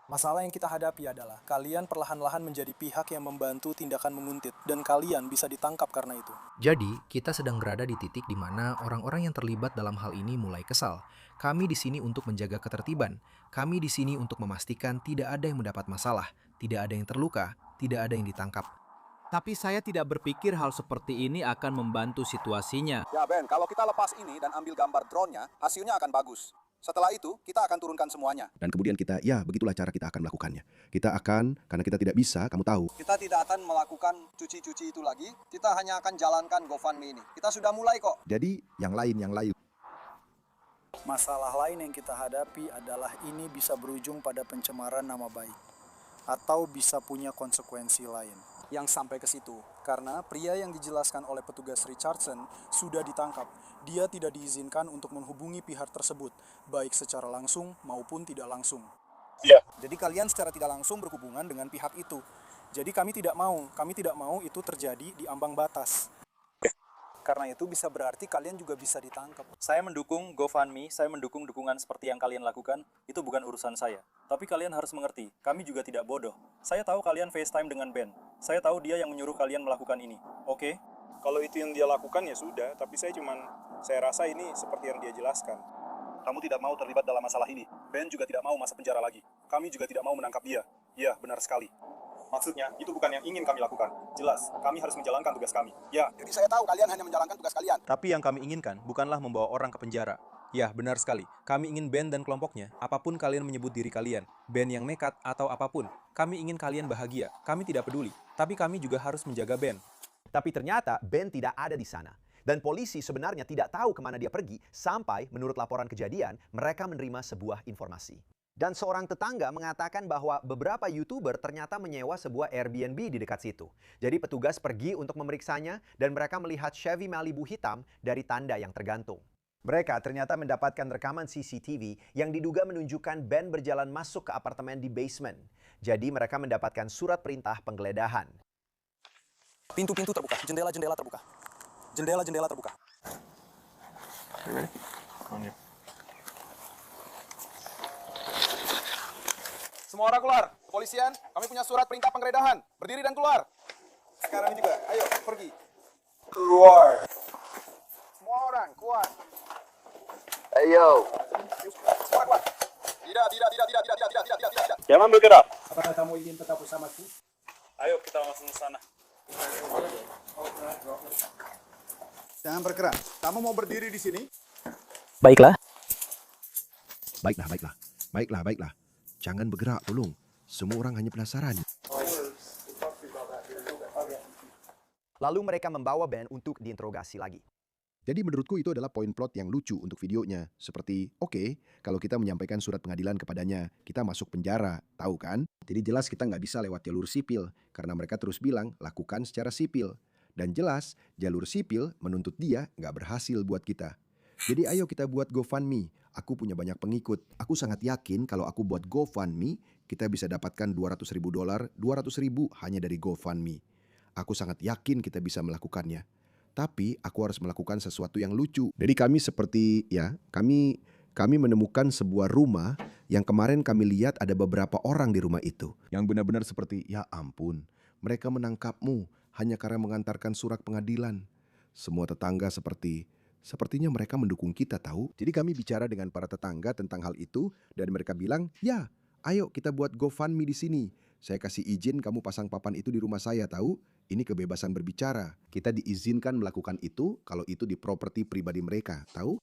Masalah yang kita hadapi adalah kalian perlahan-lahan menjadi pihak yang membantu tindakan menguntit dan kalian bisa ditangkap karena itu. Jadi, kita sedang berada di titik di mana orang-orang yang terlibat dalam hal ini mulai kesal. Kami di sini untuk menjaga ketertiban. Kami di sini untuk memastikan tidak ada yang mendapat masalah, tidak ada yang terluka, tidak ada yang ditangkap. Tapi saya tidak berpikir hal seperti ini akan membantu situasinya. Ya Ben, kalau kita lepas ini dan ambil gambar drone-nya, hasilnya akan bagus. Setelah itu, kita akan turunkan semuanya. dan kemudian kita, ya begitulah cara kita akan melakukannya. Kita akan, karena kita tidak bisa, kamu tahu. Kita tidak akan melakukan cuci-cuci itu lagi. Kita hanya akan jalankan GoFundMe ini. Kita sudah mulai kok. Jadi, yang lain. Masalah lain yang kita hadapi adalah ini bisa berujung pada pencemaran nama baik atau bisa punya konsekuensi lain. Yang sampai ke situ, karena pria yang dijelaskan oleh petugas Richardson sudah ditangkap. Dia tidak diizinkan untuk menghubungi pihak tersebut, baik secara langsung maupun tidak langsung. Iya. Jadi kalian secara tidak langsung berhubungan dengan pihak itu. Jadi kami tidak mau itu terjadi di ambang batas. Karena itu bisa berarti kalian juga bisa ditangkap. Saya mendukung GoFundMe, saya mendukung dukungan seperti yang kalian lakukan, itu bukan urusan saya. Tapi kalian harus mengerti, kami juga tidak bodoh. Saya tahu kalian FaceTime dengan Ben. Saya tahu dia yang menyuruh kalian melakukan ini. Oke? Kalau itu yang dia lakukan ya sudah, tapi saya rasa ini seperti yang dia jelaskan. Kamu tidak mau terlibat dalam masalah ini. Ben juga tidak mau masuk penjara lagi. Kami juga tidak mau menangkap dia. Ya, benar sekali. Maksudnya, itu bukan yang ingin kami lakukan. Jelas, kami harus menjalankan tugas kami. Ya. Jadi saya tahu kalian hanya menjalankan tugas kalian. Tapi yang kami inginkan bukanlah membawa orang ke penjara. Ya, benar sekali. Kami ingin Ben dan kelompoknya, apapun kalian menyebut diri kalian, Ben yang nekat atau apapun, kami ingin kalian bahagia. Kami tidak peduli. Tapi kami juga harus menjaga Ben. Tapi ternyata Ben tidak ada di sana. Dan polisi sebenarnya tidak tahu kemana dia pergi sampai menurut laporan kejadian mereka menerima sebuah informasi. Dan seorang tetangga mengatakan bahwa beberapa YouTuber ternyata menyewa sebuah Airbnb di dekat situ. Jadi petugas pergi untuk memeriksanya dan mereka melihat Chevy Malibu hitam dari tanda yang tergantung. Mereka ternyata mendapatkan rekaman CCTV yang diduga menunjukkan Ben berjalan masuk ke apartemen di basement. Jadi mereka mendapatkan surat perintah penggeledahan. Pintu-pintu terbuka, jendela-jendela terbuka. Jendela-jendela terbuka. Semua orang keluar. Kepolisian, kami punya surat perintah penggeledahan. Berdiri dan keluar. Sekarang juga, ayo pergi. Keluar. Semua orang keluar. Ayo. Semua keluar. Tidak. Jangan bergerak. Apakah kamu ingin tetap bersamaku? Ayo kita langsung ke sana. Jangan bergerak. Kamu mau berdiri di sini? Baiklah. Baiklah. Jangan bergerak, tolong. Semua orang hanya penasaran. Lalu mereka membawa Ben untuk diinterogasi lagi. Jadi menurutku itu adalah poin plot yang lucu untuk videonya. Seperti, oke, kalau kita menyampaikan surat pengadilan kepadanya, kita masuk penjara, tahu kan? Jadi jelas kita nggak bisa lewat jalur sipil, karena mereka terus bilang, lakukan secara sipil. Dan jelas, jalur sipil menuntut dia nggak berhasil buat kita. Jadi ayo kita buat GoFundMe. Aku punya banyak pengikut. Aku sangat yakin kalau aku buat GoFundMe, kita bisa dapatkan $200.000, 200.000 hanya dari GoFundMe. Aku sangat yakin kita bisa melakukannya. Tapi aku harus melakukan sesuatu yang lucu. Jadi kami menemukan sebuah rumah yang kemarin kami lihat ada beberapa orang di rumah itu. Yang benar-benar seperti, ya ampun, mereka menangkapmu hanya karena mengantarkan surat pengadilan. Semua tetangga sepertinya mereka mendukung kita tahu. Jadi kami bicara dengan para tetangga tentang hal itu dan mereka bilang, ya, ayo kita buat GoFundMe di sini. Saya kasih izin kamu pasang papan itu di rumah saya tahu. Ini kebebasan berbicara. Kita diizinkan melakukan itu kalau itu di properti pribadi mereka, tahu?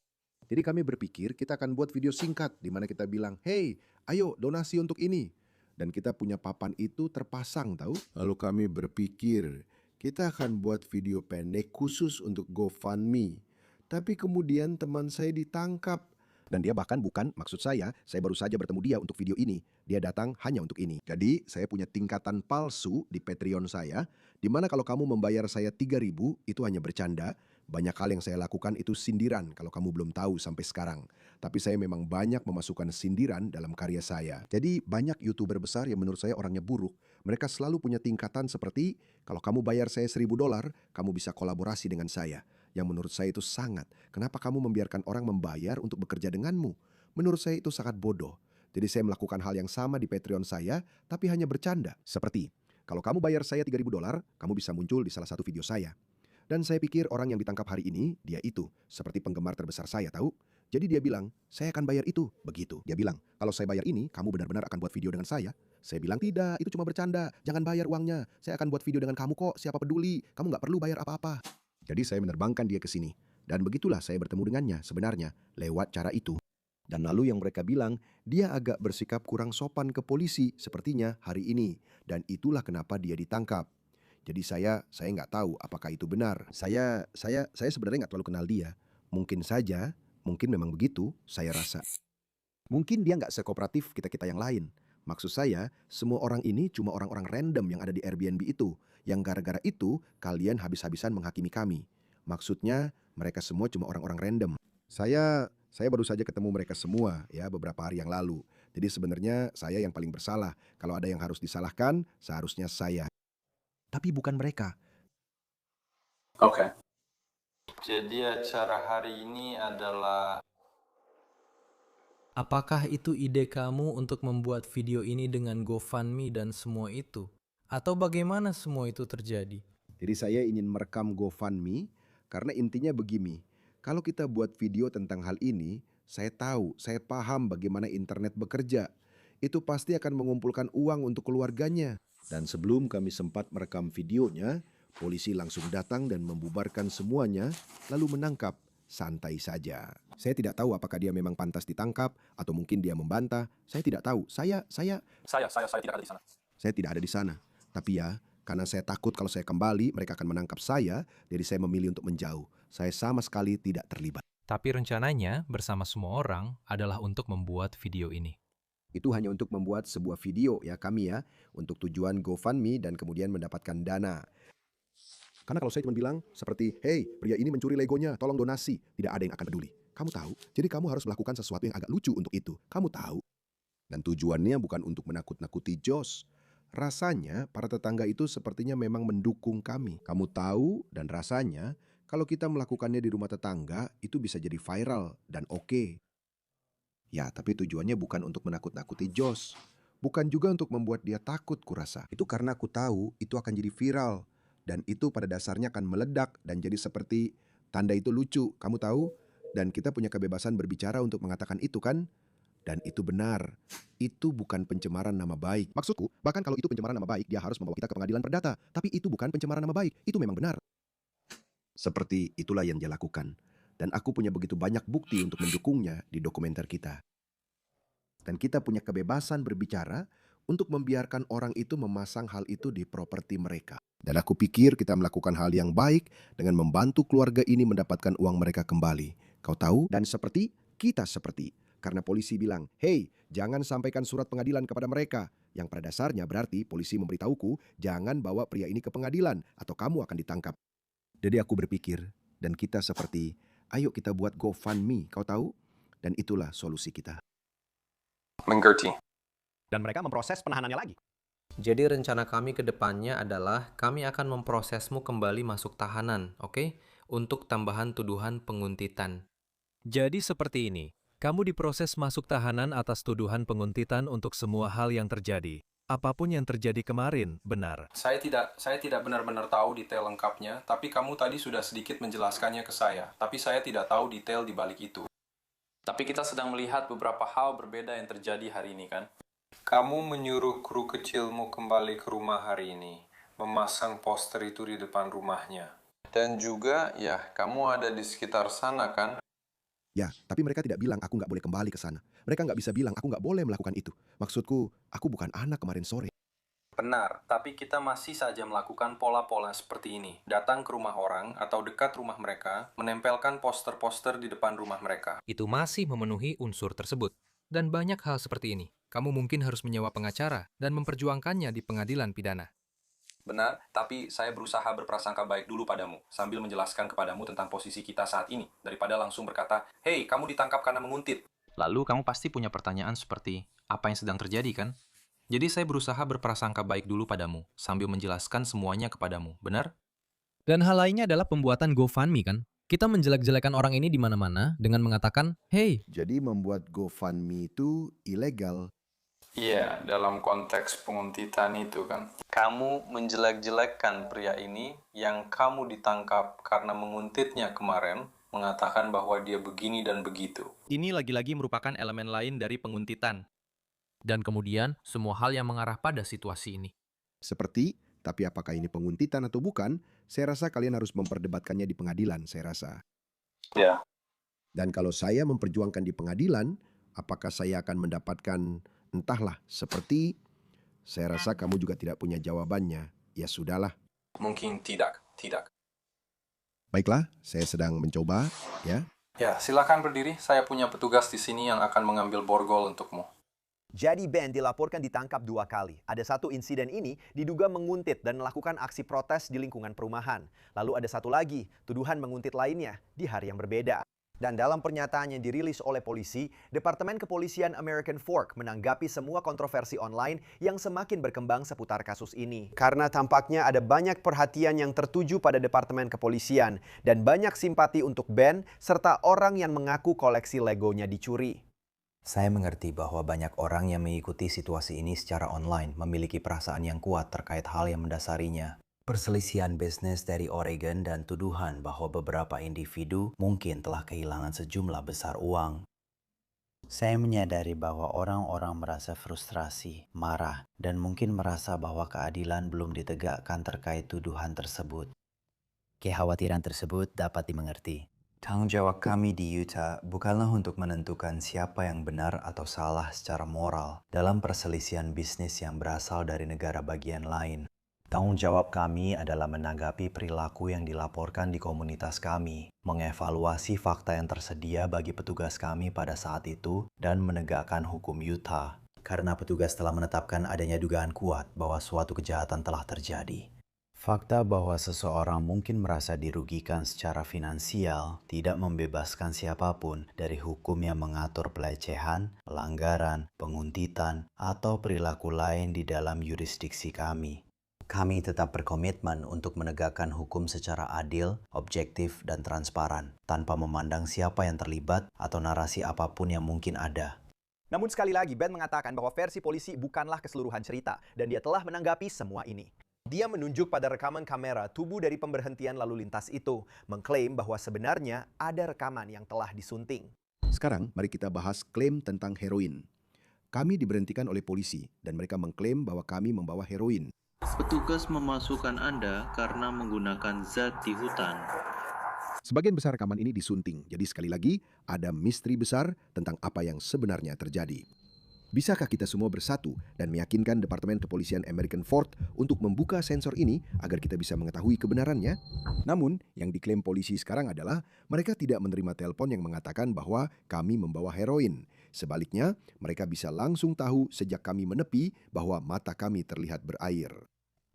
Jadi kami berpikir kita akan buat video singkat di mana kita bilang, hey, ayo donasi untuk ini. Dan kita punya papan itu terpasang tahu. Lalu kami berpikir kita akan buat video pendek khusus untuk GoFundMe. Tapi kemudian teman saya ditangkap. Dan dia bahkan bukan, maksud saya baru saja bertemu dia untuk video ini. Dia datang hanya untuk ini. Jadi saya punya tingkatan palsu di Patreon saya, di mana kalau kamu membayar saya 3.000 itu hanya bercanda. Banyak hal yang saya lakukan itu sindiran kalau kamu belum tahu sampai sekarang. Tapi saya memang banyak memasukkan sindiran dalam karya saya. Jadi banyak YouTuber besar yang menurut saya orangnya buruk. Mereka selalu punya tingkatan seperti, kalau kamu bayar saya $1.000, kamu bisa kolaborasi dengan saya. Yang menurut saya itu sangat. Kenapa kamu membiarkan orang membayar untuk bekerja denganmu? Menurut saya itu sangat bodoh. Jadi saya melakukan hal yang sama di Patreon saya, tapi hanya bercanda. Seperti, kalau kamu bayar saya $3.000, kamu bisa muncul di salah satu video saya. Dan saya pikir orang yang ditangkap hari ini, dia itu seperti penggemar terbesar saya tahu. Jadi dia bilang, saya akan bayar itu. Begitu. Dia bilang, kalau saya bayar ini, kamu benar-benar akan buat video dengan saya. Saya bilang, tidak, itu cuma bercanda. Jangan bayar uangnya. Saya akan buat video dengan kamu kok. Siapa peduli? Kamu nggak perlu bayar apa-apa. Jadi saya menerbangkan dia ke sini. Dan begitulah saya bertemu dengannya sebenarnya lewat cara itu. Dan lalu yang mereka bilang, dia agak bersikap kurang sopan ke polisi sepertinya hari ini. Dan itulah kenapa dia ditangkap. Jadi saya nggak tahu apakah itu benar. Saya sebenarnya nggak terlalu kenal dia. Mungkin saja, mungkin memang begitu, saya rasa. Mungkin dia nggak sekooperatif kita-kita yang lain. Maksud saya, semua orang ini cuma orang-orang random yang ada di Airbnb itu. Yang gara-gara itu, kalian habis-habisan menghakimi kami. Maksudnya, mereka semua cuma orang-orang random. Saya baru saja ketemu mereka semua ya beberapa hari yang lalu. Jadi sebenarnya saya yang paling bersalah. Kalau ada yang harus disalahkan, seharusnya saya. Tapi bukan mereka. Oke. Jadi acara hari ini adalah... Apakah itu ide kamu untuk membuat video ini dengan GoFundMe dan semua itu? Atau bagaimana semua itu terjadi? Jadi saya ingin merekam GoFundMe karena intinya begini. Kalau kita buat video tentang hal ini, saya paham bagaimana internet bekerja. Itu pasti akan mengumpulkan uang untuk keluarganya. Dan sebelum kami sempat merekam videonya, polisi langsung datang dan membubarkan semuanya, lalu menangkap. Santai saja. Saya tidak tahu apakah dia memang pantas ditangkap atau mungkin dia membantah. Saya tidak tahu. Saya tidak ada di sana. Saya tidak ada di sana. Tapi ya, karena saya takut kalau saya kembali, mereka akan menangkap saya, jadi saya memilih untuk menjauh. Saya sama sekali tidak terlibat. Tapi rencananya bersama semua orang adalah untuk membuat video ini. Itu hanya untuk membuat sebuah video ya kami ya, untuk tujuan GoFundMe dan kemudian mendapatkan dana. Karena kalau saya cuma bilang seperti, hey, pria ini mencuri legonya, tolong donasi. Tidak ada yang akan peduli. Kamu tahu, jadi kamu harus melakukan sesuatu yang agak lucu untuk itu. Kamu tahu. Dan tujuannya bukan untuk menakut-nakuti Josh. Rasanya para tetangga itu sepertinya memang mendukung kami. Kamu tahu dan rasanya kalau kita melakukannya di rumah tetangga itu bisa jadi viral dan oke. Ya, tapi tujuannya bukan untuk menakut-nakuti Josh. Bukan juga untuk membuat dia takut kurasa. Itu karena aku tahu itu akan jadi viral. Dan itu pada dasarnya akan meledak dan jadi seperti tanda itu lucu. Kamu tahu? Dan kita punya kebebasan berbicara untuk mengatakan itu kan? Dan itu benar. Itu bukan pencemaran nama baik. Maksudku, bahkan kalau itu pencemaran nama baik, dia harus membawa kita ke pengadilan perdata. Tapi itu bukan pencemaran nama baik. Itu memang benar. Seperti itulah yang dia lakukan. Dan aku punya begitu banyak bukti untuk mendukungnya di dokumenter kita. Dan kita punya kebebasan berbicara untuk membiarkan orang itu memasang hal itu di properti mereka. Dan aku pikir kita melakukan hal yang baik dengan membantu keluarga ini mendapatkan uang mereka kembali. Kau tahu? Dan kita seperti. Karena polisi bilang, hey, jangan sampaikan surat pengadilan kepada mereka. Yang pada dasarnya berarti polisi memberitahuku, jangan bawa pria ini ke pengadilan atau kamu akan ditangkap. Jadi aku berpikir, dan kita seperti, ayo kita buat GoFundMe, kau tahu? Dan itulah solusi kita. Mengerti. Dan mereka memproses penahanannya lagi. Jadi rencana kami ke depannya adalah kami akan memprosesmu kembali masuk tahanan, oke? Untuk tambahan tuduhan penguntitan. Jadi seperti ini, kamu diproses masuk tahanan atas tuduhan penguntitan untuk semua hal yang terjadi. Apapun yang terjadi kemarin, benar. Saya tidak benar-benar tahu detail lengkapnya, tapi kamu tadi sudah sedikit menjelaskannya ke saya. Tapi saya tidak tahu detail di balik itu. Tapi kita sedang melihat beberapa hal berbeda yang terjadi hari ini, kan? Kamu menyuruh kru kecilmu kembali ke rumah hari ini, memasang poster itu di depan rumahnya. Dan juga, ya, kamu ada di sekitar sana, kan? Ya, tapi mereka tidak bilang aku nggak boleh kembali ke sana. Mereka nggak bisa bilang aku nggak boleh melakukan itu. Maksudku, aku bukan anak kemarin sore. Benar, tapi kita masih saja melakukan pola-pola seperti ini. Datang ke rumah orang atau dekat rumah mereka, menempelkan poster-poster di depan rumah mereka. Itu masih memenuhi unsur tersebut. Dan banyak hal seperti ini. Kamu mungkin harus menyewa pengacara dan memperjuangkannya di pengadilan pidana. Benar, tapi saya berusaha berprasangka baik dulu padamu, sambil menjelaskan kepadamu tentang posisi kita saat ini, daripada langsung berkata, "Hei, kamu ditangkap karena menguntit." Lalu kamu pasti punya pertanyaan seperti, apa yang sedang terjadi, kan? Jadi saya berusaha berprasangka baik dulu padamu, sambil menjelaskan semuanya kepadamu, benar? Dan hal lainnya adalah pembuatan GoFundMe, kan? Kita menjelek-jelekan orang ini di mana-mana dengan mengatakan, "Hey." Jadi membuat GoFundMe itu ilegal. Iya, dalam konteks penguntitan itu, kan. Kamu menjelek-jelekkan pria ini yang kamu ditangkap karena menguntitnya kemarin, mengatakan bahwa dia begini dan begitu. Ini lagi-lagi merupakan elemen lain dari penguntitan. Dan kemudian, semua hal yang mengarah pada situasi ini. Seperti, tapi apakah ini penguntitan atau bukan, saya rasa kalian harus memperdebatkannya di pengadilan, saya rasa. Ya. Dan kalau saya memperjuangkan di pengadilan, apakah saya akan mendapatkan, entahlah, seperti, saya rasa kamu juga tidak punya jawabannya. Ya sudahlah. Mungkin tidak. Baiklah, saya sedang mencoba, ya. Ya, silakan berdiri. Saya punya petugas di sini yang akan mengambil borgol untukmu. Jadi Ben dilaporkan ditangkap 2 kali. Ada satu insiden ini diduga menguntit dan melakukan aksi protes di lingkungan perumahan. Lalu ada satu lagi, tuduhan menguntit lainnya di hari yang berbeda. Dan dalam pernyataan yang dirilis oleh polisi, Departemen Kepolisian American Fork menanggapi semua kontroversi online yang semakin berkembang seputar kasus ini. Karena tampaknya ada banyak perhatian yang tertuju pada Departemen Kepolisian dan banyak simpati untuk Ben serta orang yang mengaku koleksi Legonya dicuri. Saya mengerti bahwa banyak orang yang mengikuti situasi ini secara online memiliki perasaan yang kuat terkait hal yang mendasarinya. Perselisihan bisnis dari Oregon dan tuduhan bahwa beberapa individu mungkin telah kehilangan sejumlah besar uang. Saya menyadari bahwa orang-orang merasa frustrasi, marah, dan mungkin merasa bahwa keadilan belum ditegakkan terkait tuduhan tersebut. Kekhawatiran tersebut dapat dimengerti. Tanggung jawab kami di Utah bukanlah untuk menentukan siapa yang benar atau salah secara moral dalam perselisihan bisnis yang berasal dari negara bagian lain. Tanggung jawab kami adalah menanggapi perilaku yang dilaporkan di komunitas kami, mengevaluasi fakta yang tersedia bagi petugas kami pada saat itu, dan menegakkan hukum Utah. Karena petugas telah menetapkan adanya dugaan kuat bahwa suatu kejahatan telah terjadi. Fakta bahwa seseorang mungkin merasa dirugikan secara finansial tidak membebaskan siapapun dari hukum yang mengatur pelecehan, pelanggaran, penguntitan, atau perilaku lain di dalam yurisdiksi kami. Kami tetap berkomitmen untuk menegakkan hukum secara adil, objektif, dan transparan, tanpa memandang siapa yang terlibat atau narasi apapun yang mungkin ada. Namun sekali lagi, Ben mengatakan bahwa versi polisi bukanlah keseluruhan cerita, dan dia telah menanggapi semua ini. Dia menunjuk pada rekaman kamera tubuh dari pemberhentian lalu lintas itu, mengklaim bahwa sebenarnya ada rekaman yang telah disunting. Sekarang, mari kita bahas klaim tentang heroin. Kami diberhentikan oleh polisi, dan mereka mengklaim bahwa kami membawa heroin. Petugas memasukkan Anda karena menggunakan zat di hutan. Sebagian besar rekaman ini disunting, jadi sekali lagi, ada misteri besar tentang apa yang sebenarnya terjadi. Bisakah kita semua bersatu dan meyakinkan Departemen Kepolisian American Fork untuk membuka sensor ini agar kita bisa mengetahui kebenarannya? Namun, yang diklaim polisi sekarang adalah mereka tidak menerima telepon yang mengatakan bahwa kami membawa heroin. Sebaliknya, mereka bisa langsung tahu sejak kami menepi bahwa mata kami terlihat berair.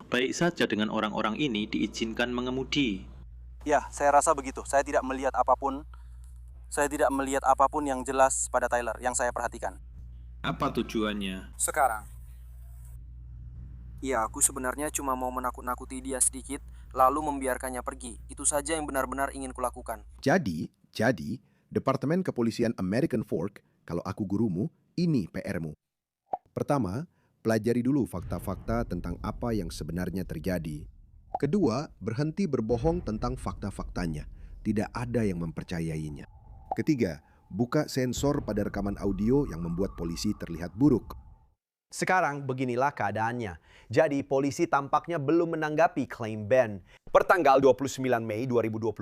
Baik saja dengan orang-orang ini diizinkan mengemudi. Ya, saya rasa begitu. Saya tidak melihat apapun yang jelas pada Tyler yang saya perhatikan. Apa tujuannya? Sekarang. Ya, aku sebenarnya cuma mau menakut-nakuti dia sedikit, lalu membiarkannya pergi. Itu saja yang benar-benar ingin kulakukan. Jadi, Departemen Kepolisian American Fork, kalau aku gurumu, ini PR-mu. Pertama, Pelajari dulu fakta-fakta tentang apa yang sebenarnya terjadi. Kedua, berhenti berbohong tentang fakta-faktanya. Tidak ada yang mempercayainya. Ketiga, buka sensor pada rekaman audio yang membuat polisi terlihat buruk. Sekarang beginilah keadaannya. Jadi polisi tampaknya belum menanggapi klaim Ben. Pertanggal 29 Mei 2026,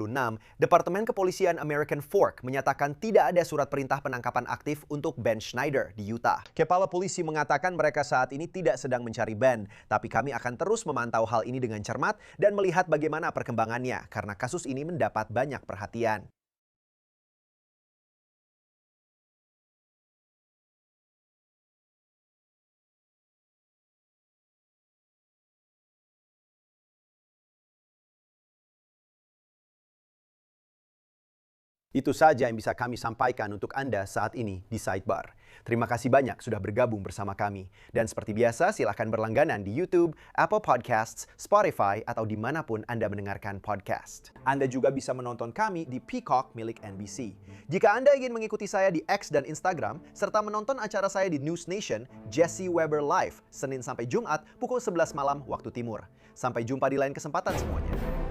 Departemen Kepolisian American Fork menyatakan tidak ada surat perintah penangkapan aktif untuk Ben Schneider di Utah. Kepala polisi mengatakan mereka saat ini tidak sedang mencari Ben, tapi kami akan terus memantau hal ini dengan cermat dan melihat bagaimana perkembangannya karena kasus ini mendapat banyak perhatian. Itu saja yang bisa kami sampaikan untuk Anda saat ini di Sidebar. Terima kasih banyak sudah bergabung bersama kami. Dan seperti biasa, silakan berlangganan di YouTube, Apple Podcasts, Spotify, atau dimanapun Anda mendengarkan podcast. Anda juga bisa menonton kami di Peacock milik NBC. Jika Anda ingin mengikuti saya di X dan Instagram, serta menonton acara saya di News Nation, Jesse Weber Live, Senin sampai Jumat, pukul 11 malam waktu timur. Sampai jumpa di lain kesempatan semuanya.